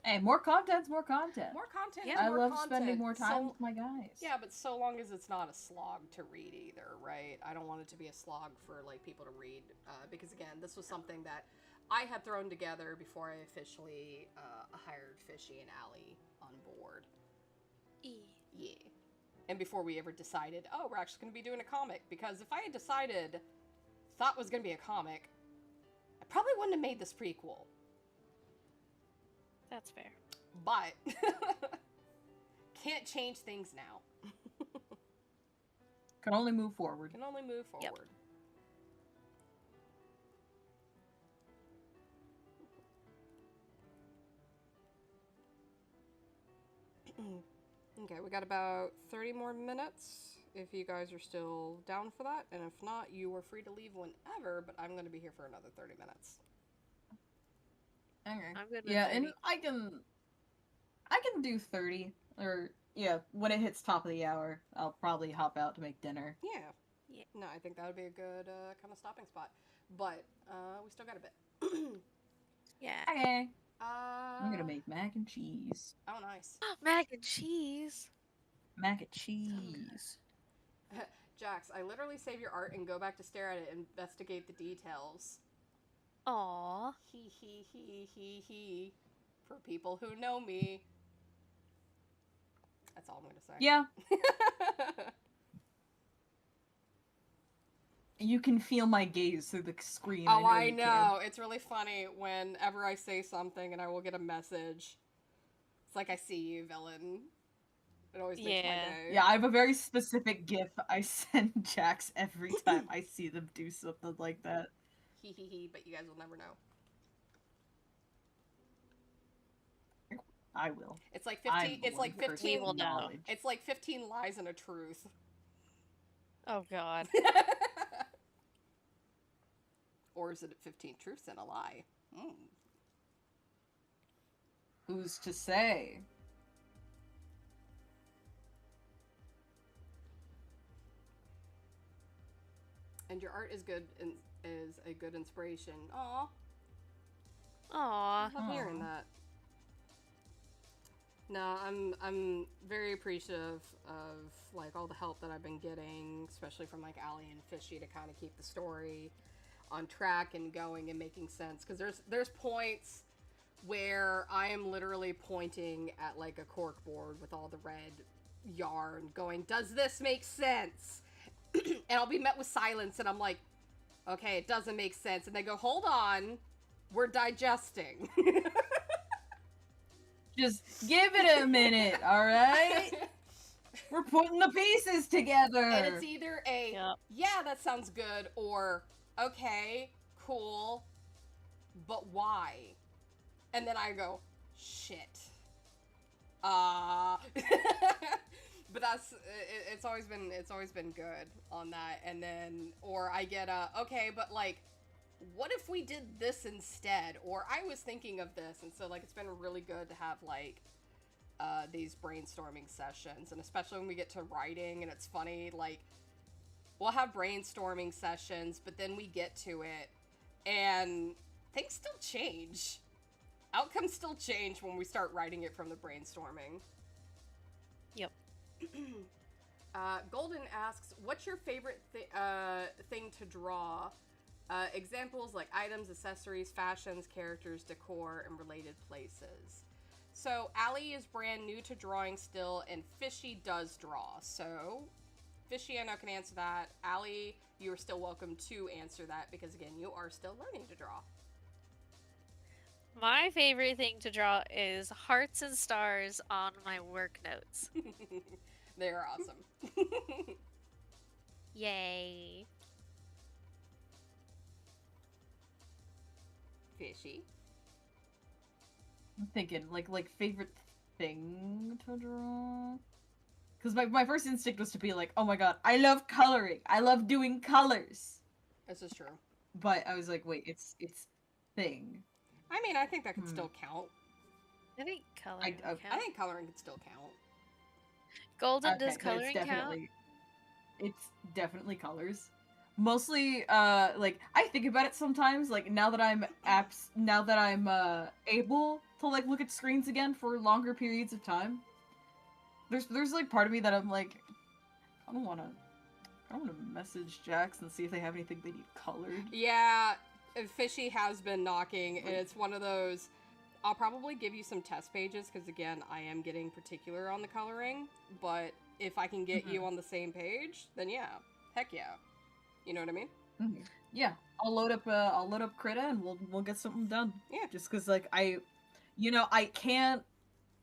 Hey, more content's more content. More content. Yeah. I more love content. spending more time So, with my guys. yeah, but so long as it's not a slog to read either, right? I don't want it to be a slog for like people to read, because again, this was something that I had thrown together before I officially hired Fishie and Allie on board. Yeah. And before we ever decided, oh, we're actually going to be doing a comic, because if I had decided, thought was going to be a comic, I probably wouldn't have made this prequel. That's fair. But can't change things now. Can only move forward. Can only move forward. Yep. Okay, we got about 30 more minutes if you guys are still down for that, and if not, you are free to leave whenever, but I'm going to be here for another 30 minutes. Okay. I'm good with Yeah, 30. and I can do 30, or yeah, when it hits top of the hour, I'll probably hop out to make dinner. Yeah. Yeah. No, I think that would be a good kind of stopping spot. But we still got a bit. Yeah. Okay. I'm gonna make mac and cheese. Oh, nice. Mac and cheese. Mac and cheese. Jax, I literally save your art and go back to stare at it and investigate the details. Aww. He. For people who know me. That's all I'm going to say. Yeah. You can feel my gaze through the screen. Oh, I you know. can. It's really funny whenever I say something and I will get a message. It's like, I see you, villain. It always makes my day. Yeah, I have a very specific gif I send Jax every time I see them do something like that. He, but you guys will never know. I will. It's like 15. It's like 15. will know. It's like 15 lies and a truth. Oh god. Or is it 15 truths and a lie? Who's to say? And your art is good and is a good inspiration. Aw. Aww. I love hearing that. No, I'm very appreciative of like all the help that I've been getting, especially from like Allie and Fishie, to kind of keep the story on track and going and making sense. Because there's points where I am literally pointing at like a cork board with all the red yarn, going, "Does this make sense?" And I'll be met with silence, and I'm like, "Okay, it doesn't make sense." And they go, "Hold on, we're digesting." Just give it a minute, alright? We're putting the pieces together! And it's either a, Yep. yeah, that sounds good, or, okay, cool, but why? And then I go, shit. But that's it's always been good on that. And then, or I get okay, but like, what if we did this instead? Or I was thinking of this, and so like it's been really good to have like these brainstorming sessions, and especially when we get to writing, and it's funny, like we'll have brainstorming sessions, but then we get to it, and things still change. Outcomes still change when we start writing it from the brainstorming. Yep. Golden asks, what's your favorite thing to draw? Examples like items, accessories, fashions, characters, decor, and related places. So Allie is brand new to drawing still, and Fishie does draw. So Fishie, I know, can answer that. Allie, you are still welcome to answer that, because again, you are still learning to draw. My favorite thing to draw is hearts and stars on my work notes. They're awesome. Yay. Fishy. I'm thinking, like favorite thing to draw? Because my first instinct was to be like, oh my god, I love coloring. I love doing colors. This is true. But I was like, wait, it's thing. I mean, I think that could still count. I think coloring count. I think coloring could still count. Golden, does coloring count? It's definitely colors. Mostly, like, I think about it sometimes, like, now that I'm able to, like, look at screens again for longer periods of time. There's like, part of me that I'm like, I don't wanna message Jax and see if they have anything they need colored. Yeah, Fishie has been knocking, and it's one of those, I'll probably give you some test pages, because again, I am getting particular on the coloring, but if I can get you on the same page, then yeah, heck yeah. You know what I mean? Yeah, I'll load up Krita and we'll get something done. Yeah. Just because, like, I can't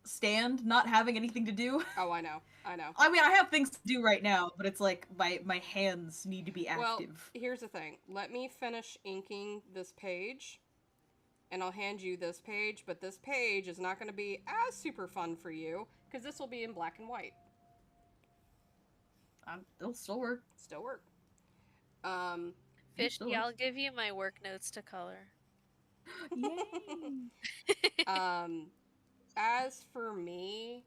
stand not having anything to do. Oh, I know. I mean, I have things to do right now, but it's like my hands need to be active. Well, here's the thing. Let me finish inking this page, and I'll hand you this page, but this page is not going to be as super fun for you, because this will be in black and white. It'll still work. Still work. Fishie, I'll give you my work notes to color. Yay! As for me,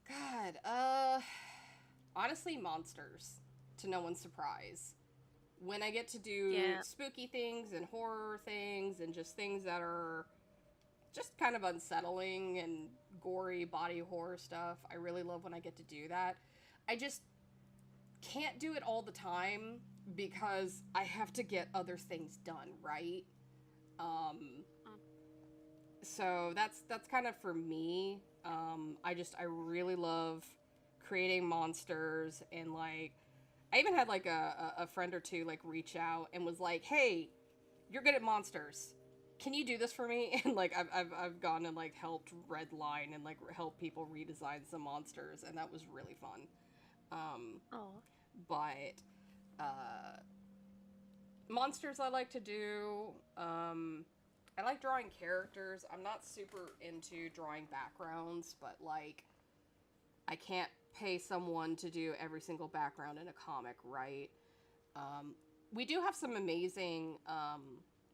God, honestly, monsters, to no one's surprise. When I get to do spooky things and horror things and just things that are just kind of unsettling and gory body horror stuff, I really love when I get to do that. I just can't do it all the time because I have to get other things done, right? So that's kind of for me. I really love creating monsters, and like I even had like a friend or two like reach out and was like, "Hey, you're good at monsters. Can you do this for me?" And like I've gone and like helped redline and like help people redesign some monsters, and that was really fun. But monsters I like to do. I like drawing characters. I'm not super into drawing backgrounds, but like I can't pay someone to do every single background in a comic, right? We do have some amazing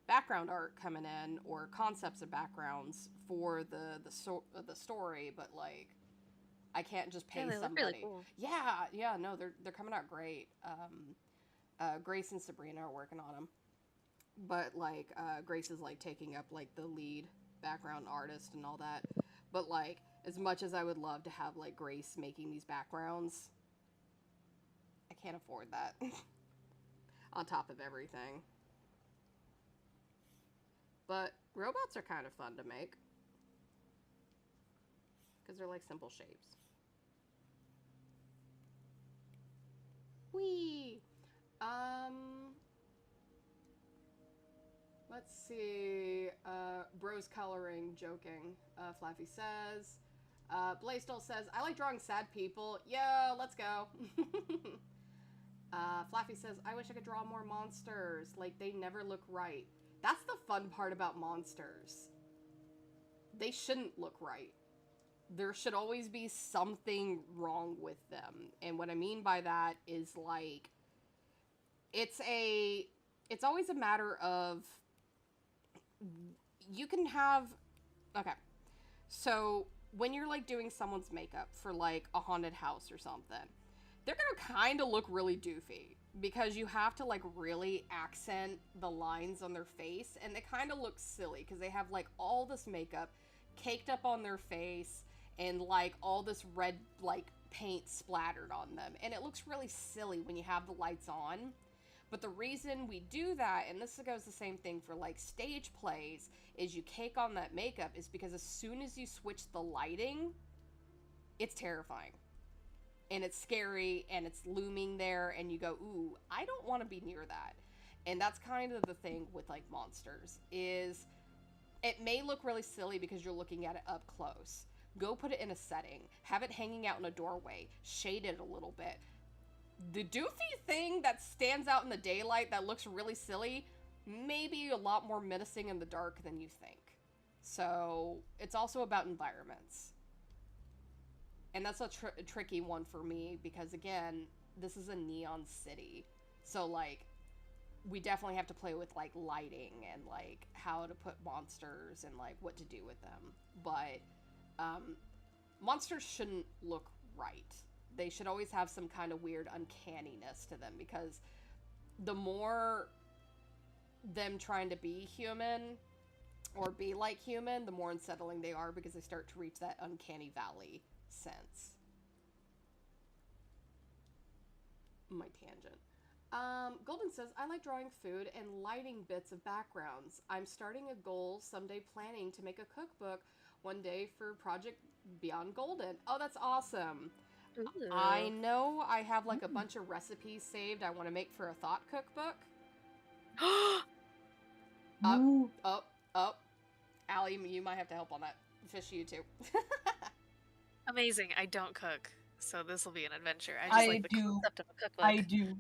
background art coming in, or concepts of backgrounds for the story, but like I can't just pay somebody. Look really cool. Yeah, no, they're coming out great. Grace and Sabrina are working on them, but like Grace is like taking up like the lead background artist and all that. But like, as much as I would love to have like Grace making these backgrounds, I can't afford that. On top of everything. But robots are kind of fun to make, because they're like simple shapes. Whee! Let's see. Bros coloring, joking. Flaffy says. Blaisdell says, I like drawing sad people. Yo, let's go. Flaffy says, I wish I could draw more monsters. Like, they never look right. That's the fun part about monsters. They shouldn't look right. there should always be something wrong with them. And what I mean by that is like it's always a matter of you can have okay. So when you're like doing someone's makeup for like a haunted house or something, they're gonna kind of look really doofy because you have to like really accent the lines on their face, and they kind of look silly because they have like all this makeup caked up on their face and like all this red like paint splattered on them, and it looks really silly when you have the lights on. But the reason we do that, and this goes the same thing for like stage plays, is you cake on that makeup is because as soon as you switch the lighting, it's terrifying. And it's scary and it's looming there and you go, ooh, I don't want to be near that. And that's kind of the thing with like monsters is it may look really silly because you're looking at it up close. Go put it in a setting, have it hanging out in a doorway, shade it a little bit. The doofy thing that stands out in the daylight that looks really silly may be a lot more menacing in the dark than you think. So it's also about environments. And that's a tricky one for me because, again, this is a neon city. So, like, we definitely have to play with, like, lighting and, like, how to put monsters and, like, what to do with them. But monsters shouldn't look right. They should always have some kind of weird uncanniness to them because the more them trying to be human or be like human, the more unsettling they are because they start to reach that uncanny valley sense. My tangent. Golden says, I like drawing food and lighting bits of backgrounds. I'm starting a goal someday planning to make a cookbook one day for Project Beyond Golden. Oh, that's awesome. Ooh. I know I have like a bunch of recipes saved I want to make for a thought cookbook. Up. Allie, you might have to help on that. Fish, you too. Amazing. I don't cook, so this will be an adventure. I just like the concept of a cookbook. I do.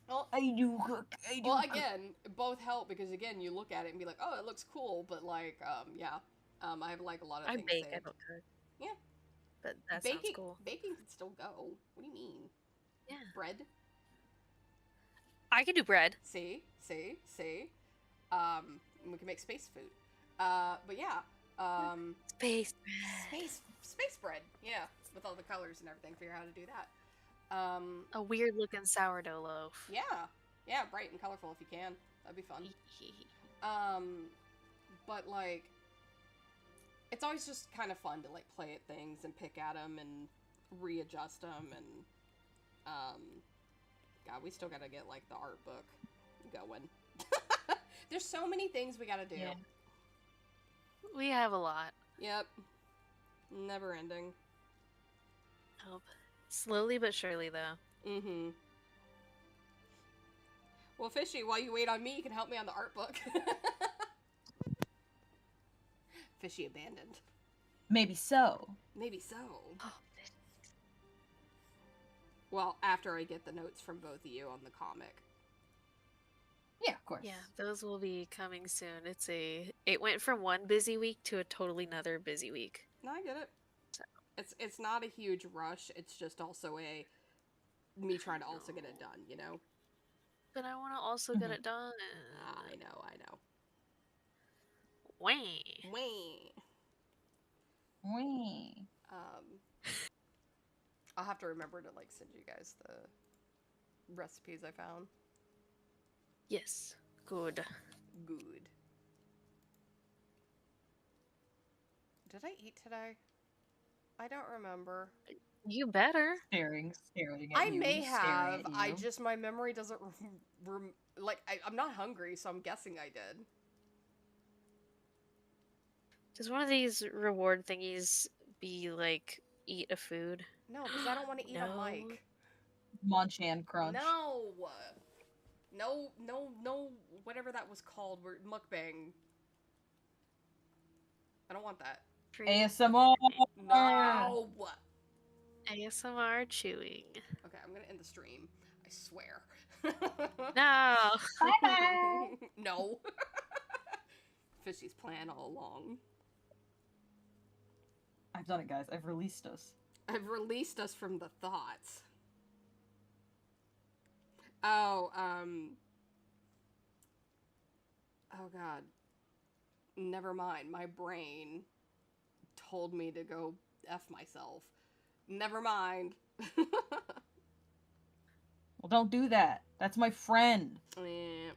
Well, I do cook. Well, again, both help because again, you look at it and be like, "Oh, it looks cool," but like, yeah, I have like a lot of things. I bake. saved. I don't cook. Yeah, but that sounds cool. Baking can still go. What do you mean? Yeah. Bread. I can do bread. See. We can make space food. But yeah. Space bread. Yeah, with all the colors and everything. Figure out how to do that. A weird looking sourdough loaf. Yeah, bright and colorful if you can. That'd be fun. But like, it's always just kind of fun to like play at things and pick at them and readjust them and God, we still gotta get like the art book going. There's so many things we gotta do. Yeah. We have a lot. Yep. Never ending. Help. Slowly but surely, though. Mm-hmm. Well, Fishie, while you wait on me, you can help me on the art book. Fishie abandoned. Maybe so. Maybe so. Oh. Well, after I get the notes from both of you on the comic. Yeah, of course. Yeah, those will be coming soon. It went from one busy week to a totally another busy week. No, I get it. So. It's not a huge rush. It's just also me trying to also get it done, you know? But I want to also get it done. I know. Wah. I'll have to remember to like send you guys the recipes I found. Yes. Good. Did I eat today? I don't remember. You better. Staring at I you. may have. At you. My memory doesn't I'm not hungry, so I'm guessing I did. Does one of these reward thingies be like eat a food? No, because I don't want to eat a mic. Munch and crunch. No, whatever that was called, mukbang. I don't want that. ASMR! No! ASMR chewing. Okay, I'm gonna end the stream. I swear. No! Bye-bye! No. Fishie's plan all along. I've done it, guys. I've released us. I've released us from the thoughts. Oh, oh god. Never mind. My brain told me to go F myself. Never mind. Well, don't do that. That's my friend. Yeah.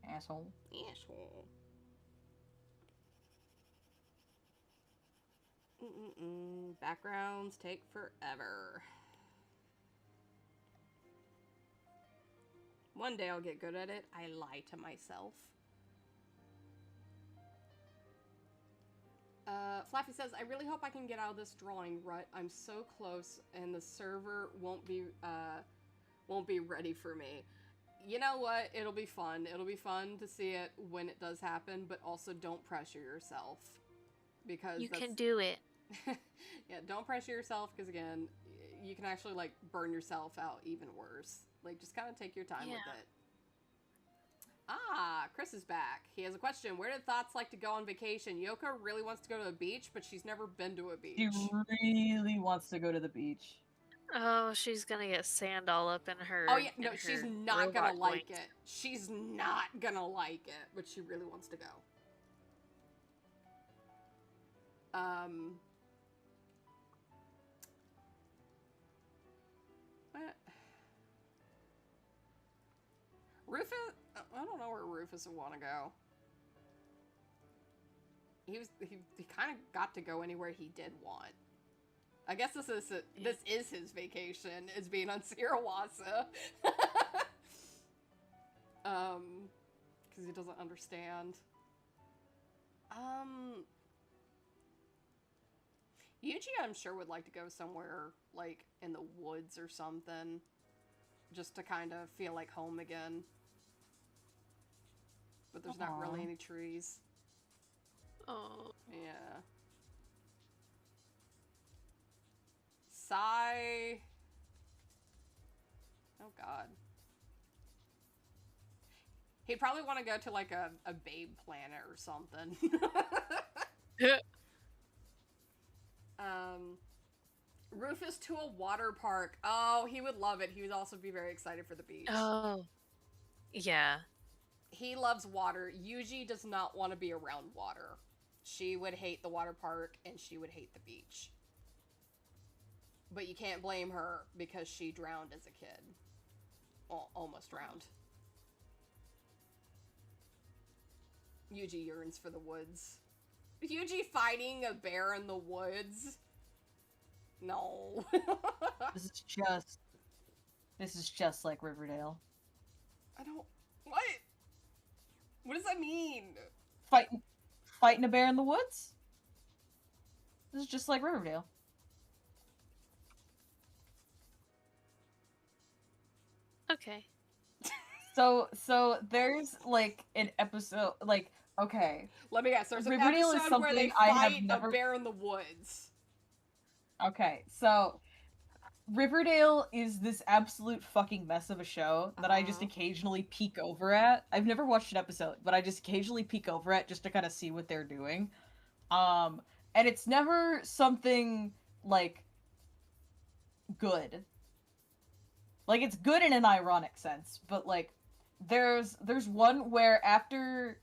Asshole. Asshole. Backgrounds take forever. One day I'll get good at it. I lie to myself. Flaffy says, I really hope I can get out of this drawing rut. I'm so close and the server won't be ready for me. You know what? It'll be fun. It'll be fun to see it when it does happen, but also don't pressure yourself. Because you can do it. Yeah, don't pressure yourself because, again, you can actually, like, burn yourself out even worse. Like, just kind of take your time with it. Ah, Chris is back. He has a question. Where did Thoughts like to go on vacation? Yoko really wants to go to the beach, but she's never been to a beach. She really wants to go to the beach. Oh, she's gonna get sand all up in her. Oh, yeah, no, she's not gonna like joint. it. She's not gonna like it, but she really wants to go. What? Rufus? I don't know where Rufus would want to go. He kind of got to go anywhere he did want. I guess this is his vacation, is being on Sirawasa. Because he doesn't understand. Yuji, I'm sure, would like to go somewhere, like, in the woods or something. Just to kind of feel like home again. But there's not really any trees. Oh. Yeah. Sigh. Oh, God. He'd probably want to go to, like, a Babe Planet or something. Rufus to a water park. Oh, he would love it. He would also be very excited for the beach. Oh. Yeah. He loves water. Yuji does not want to be around water. She would hate the water park, and she would hate the beach. But you can't blame her, because she drowned as a kid. Well, almost drowned. Yuji yearns for the woods. Yuji fighting a bear in the woods? No. This is just like Riverdale. I don't... What? What does that mean? Fighting a bear in the woods? This is just like Riverdale. Okay. So there's, like, an episode, like, okay. Let me guess, there's an Riverdale episode where they fight a bear in the woods. Okay, so Riverdale is this absolute fucking mess of a show that I just occasionally peek over at. I've never watched an episode, but I just occasionally peek over at just to kind of see what they're doing. And it's never something, like, good. Like, it's good in an ironic sense, but, like, there's one where after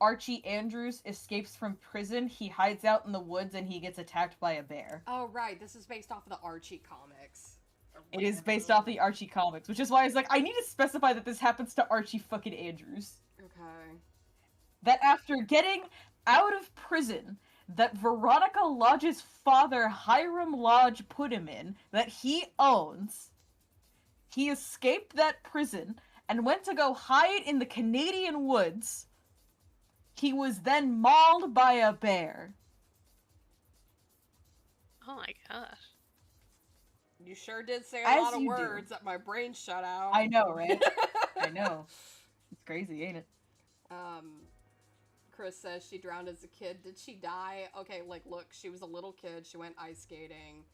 Archie Andrews escapes from prison, he hides out in the woods and he gets attacked by a bear. Oh, right. This is based off of the Archie comics. It is based off the Archie comics, which is why I was like, I need to specify that this happens to Archie fucking Andrews. Okay. That after getting out of prison, that Veronica Lodge's father, Hiram Lodge, put him in, that he owns, he escaped that prison and went to go hide in the Canadian woods. He was then mauled by a bear. Oh my gosh. You sure did say a lot of words that my brain shut out. I know, right? I know. It's crazy, ain't it? Chris says she drowned as a kid. Did she die? Okay, like, look, she was a little kid. She went ice skating.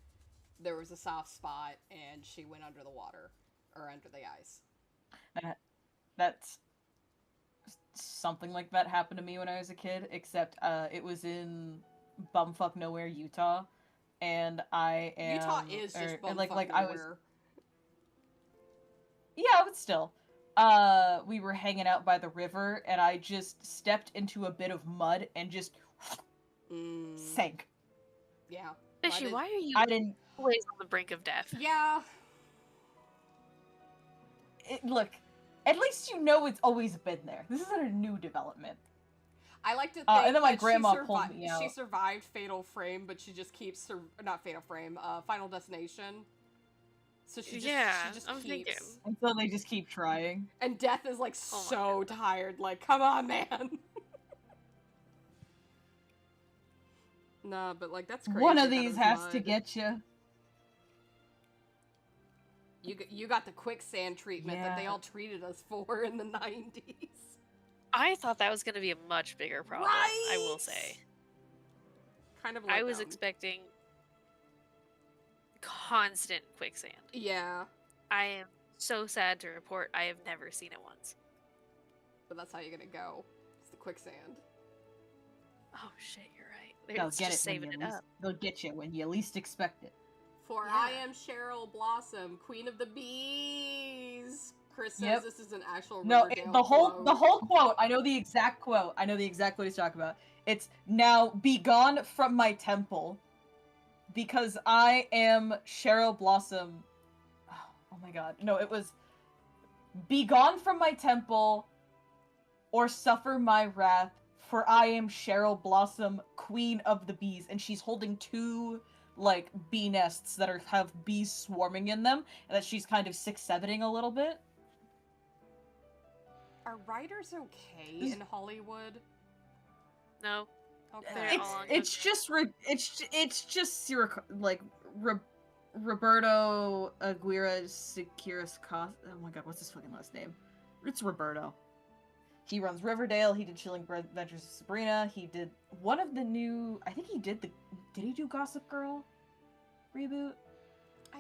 There was a soft spot, and she went under the water. Or under the ice. That's something like that happened to me when I was a kid, except it was in bumfuck nowhere, Utah, and I am Utah is just like bumfuck I was nowhere. yeah, but still. We were hanging out by the river, and I just stepped into a bit of mud and just sank. Yeah. Fishie, why are you I didn't. always on the brink of death? Yeah. Look, at least you know it's always been there. This isn't a new development. I like to think and then my that grandma pulled me out. she survived Fatal Frame, but she just keeps not Fatal Frame, Final Destination. So she just I'm keeps thinking. Until they just keep trying. And Death is like so tired. Like, come on, man. Nah, but like that's crazy. One of these has to get you. You got the quicksand treatment that they all treated us for in the 90s. I thought that was going to be a much bigger problem, Right? I will say. Kind of. I was expecting constant quicksand. Yeah. I am so sad to report I have never seen it once. But that's how you're gonna go. It's the quicksand. Oh shit, you're right. They'll get just it when saving you it least, up. they'll get you when you least expect it. For I am Cheryl Blossom, Queen of the Bees. Chris says this is an actual Riverdale quote. The whole quote. I know the exact quote. I know the exact quote he's talking about. It's now be gone from my temple, because I am Cheryl Blossom. Oh my god. No, it was be gone from my temple or suffer my wrath, for I am Cheryl Blossom, Queen of the Bees. And she's holding two, like, bee nests that have bees swarming in them, and that she's kind of 6'7"ing a little bit. Are writers okay in Hollywood? No. Okay. It's just Roberto Aguirre Sequeiros Costa. Oh my god, what's his fucking last name? It's Roberto. He runs Riverdale. He did Chilling Adventures of Sabrina. He did one of the new. I think he did the. Did he do Gossip Girl reboot?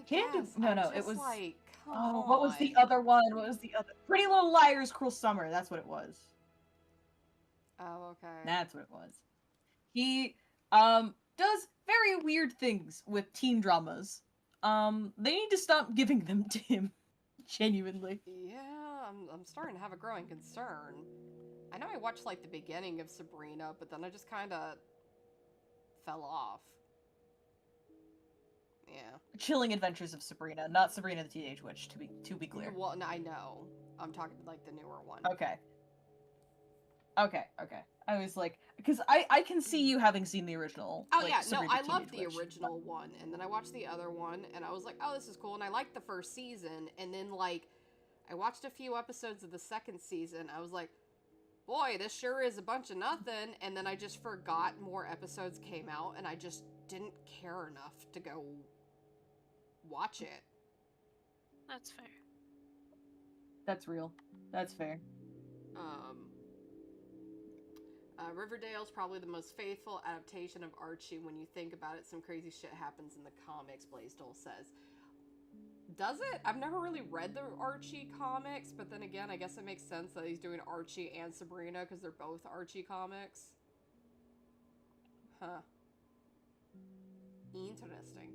It was like. What was the other one? What was the other? Pretty Little Liars, Cruel Summer. That's what it was. Oh, okay. That's what it was. He does very weird things with teen dramas. They need to stop giving them to him. Genuinely. Yeah, I'm starting to have a growing concern. I know I watched like the beginning of Sabrina, but then I just kind of fell off. Yeah. Chilling Adventures of Sabrina, not Sabrina the Teenage Witch, to be clear. Well, no, I know. I'm talking like the newer one. Okay. I was like, because I can see you having seen the original. Oh like, yeah, Sabrina no, I loved the Witch. original one, and then I watched the other one, and I was like, oh, this is cool, and I liked the first season, and then like, I watched a few episodes of the second season. I was like, boy, this sure is a bunch of nothing, and then I just forgot more episodes came out, and I just didn't care enough to go watch it. That's fair. That's real. That's fair. Riverdale's probably the most faithful adaptation of Archie. When you think about it, some crazy shit happens in the comics, Blaisdell says. Does it? I've never really read the Archie comics, but then again, I guess it makes sense that he's doing Archie and Sabrina, because they're both Archie comics. Huh. Interesting.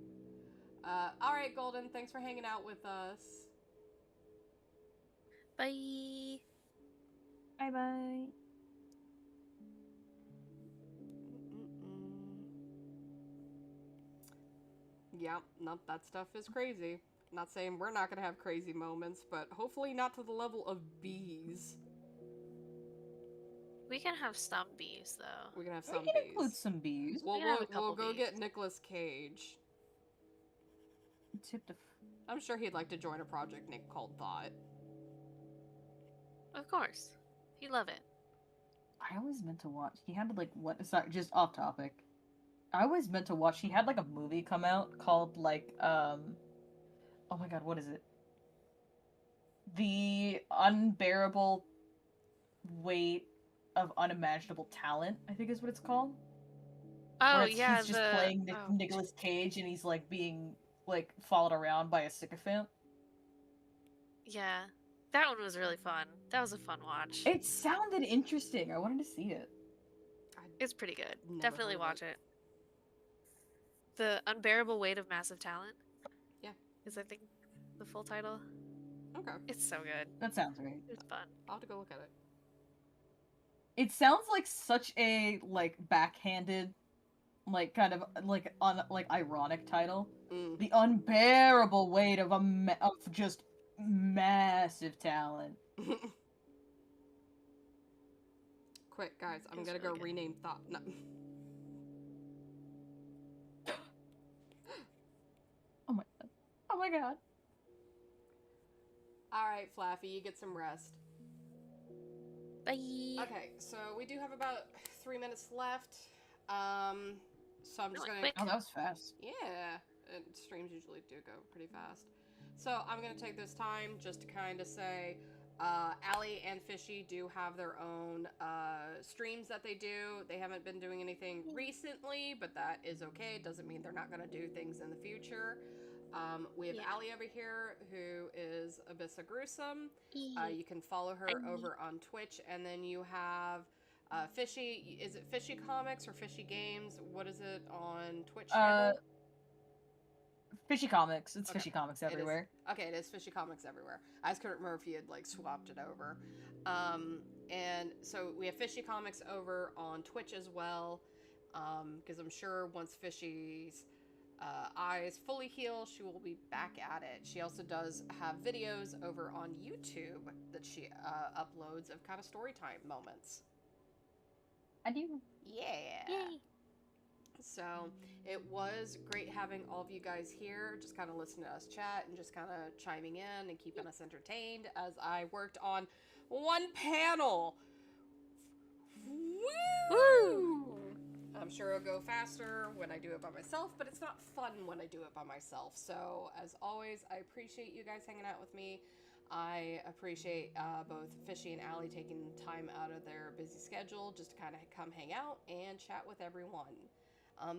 Alright, Golden, thanks for hanging out with us. Bye. Bye-bye. Yeah, no, that stuff is crazy. Not saying we're not gonna have crazy moments, but hopefully not to the level of bees. We can have some bees, though. We can have some We can bees. include some bees. We'll go get Nicolas Cage. I'm sure he'd like to join a project Nick called Thought. Of course. He'd love it. I always meant to watch. He had like what? Sorry, just off topic. I always meant to watch. He had like a movie come out called like oh my god, what is it? The Unbearable Weight of Unimaginable Talent, I think is what it's called. Oh yeah, he's just playing Nicolas Cage and he's like being like followed around by a sycophant. Yeah, that one was really fun. That was a fun watch. It sounded interesting. I wanted to see it. It's pretty good. Never Definitely heard of watch it. The Unbearable Weight of Massive Talent. Yeah. Is I think the full title. Okay. It's so good. That sounds right. It's fun. I'll have to go look at it. It sounds like such a like backhanded, like kind of like ironic title. Mm. The unbearable weight of of just massive talent. Quick, guys, I'm It's gonna really go good. rename Thought. No. Oh my god. Oh my god. Alright, Flaffy, you get some rest. Bye. Okay, so we do have about 3 minutes left. So I'm just gonna. Quick. Oh, that was fast. Yeah, and streams usually do go pretty fast. So I'm gonna take this time just to kind of say, Allie and Fishie do have their own streams that they do. They haven't been doing anything recently, but that is okay. It doesn't mean they're not gonna do things in the future. We have Allie over here, who is Abyssa Gruesome. You can follow her over on Twitch, and then you have Fishie. Is it Fishie Comics or Fishie Games? What is it on Twitch channel? Fishie Comics. It's Okay. Fishie Comics everywhere. It is Fishie Comics everywhere. I just couldn't remember if you had like swapped it over. And so we have Fishie Comics over on Twitch as well, because I'm sure once Fishie's eyes fully heal, she will be back at it. She also does have videos over on YouTube that she uploads of kind of story time moments. I do. Yeah. Yay. So it was great having all of you guys here, just kind of listening to us chat and just kind of chiming in and keeping us entertained as I worked on one panel. Woo! I'm sure it'll go faster when I do it by myself, but it's not fun when I do it by myself. So as always, I appreciate you guys hanging out with me. I appreciate both Fishie and Allie taking time out of their busy schedule just to kind of come hang out and chat with everyone.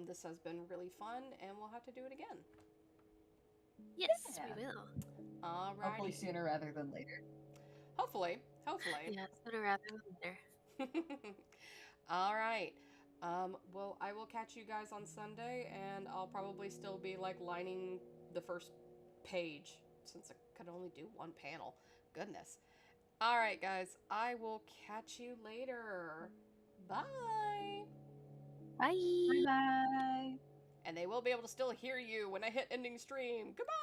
This has been really fun, and we'll have to do it again. Yes, Yeah. we will. Alrighty. Hopefully sooner rather than later. Hopefully. Yeah, sooner rather than later. All right. Well, I will catch you guys on Sunday, and I'll probably still be like lining the first page since I could only do one panel. Goodness. All right, guys. I will catch you later. Bye. Bye. Bye bye. And they will be able to still hear you when I hit ending stream. Goodbye.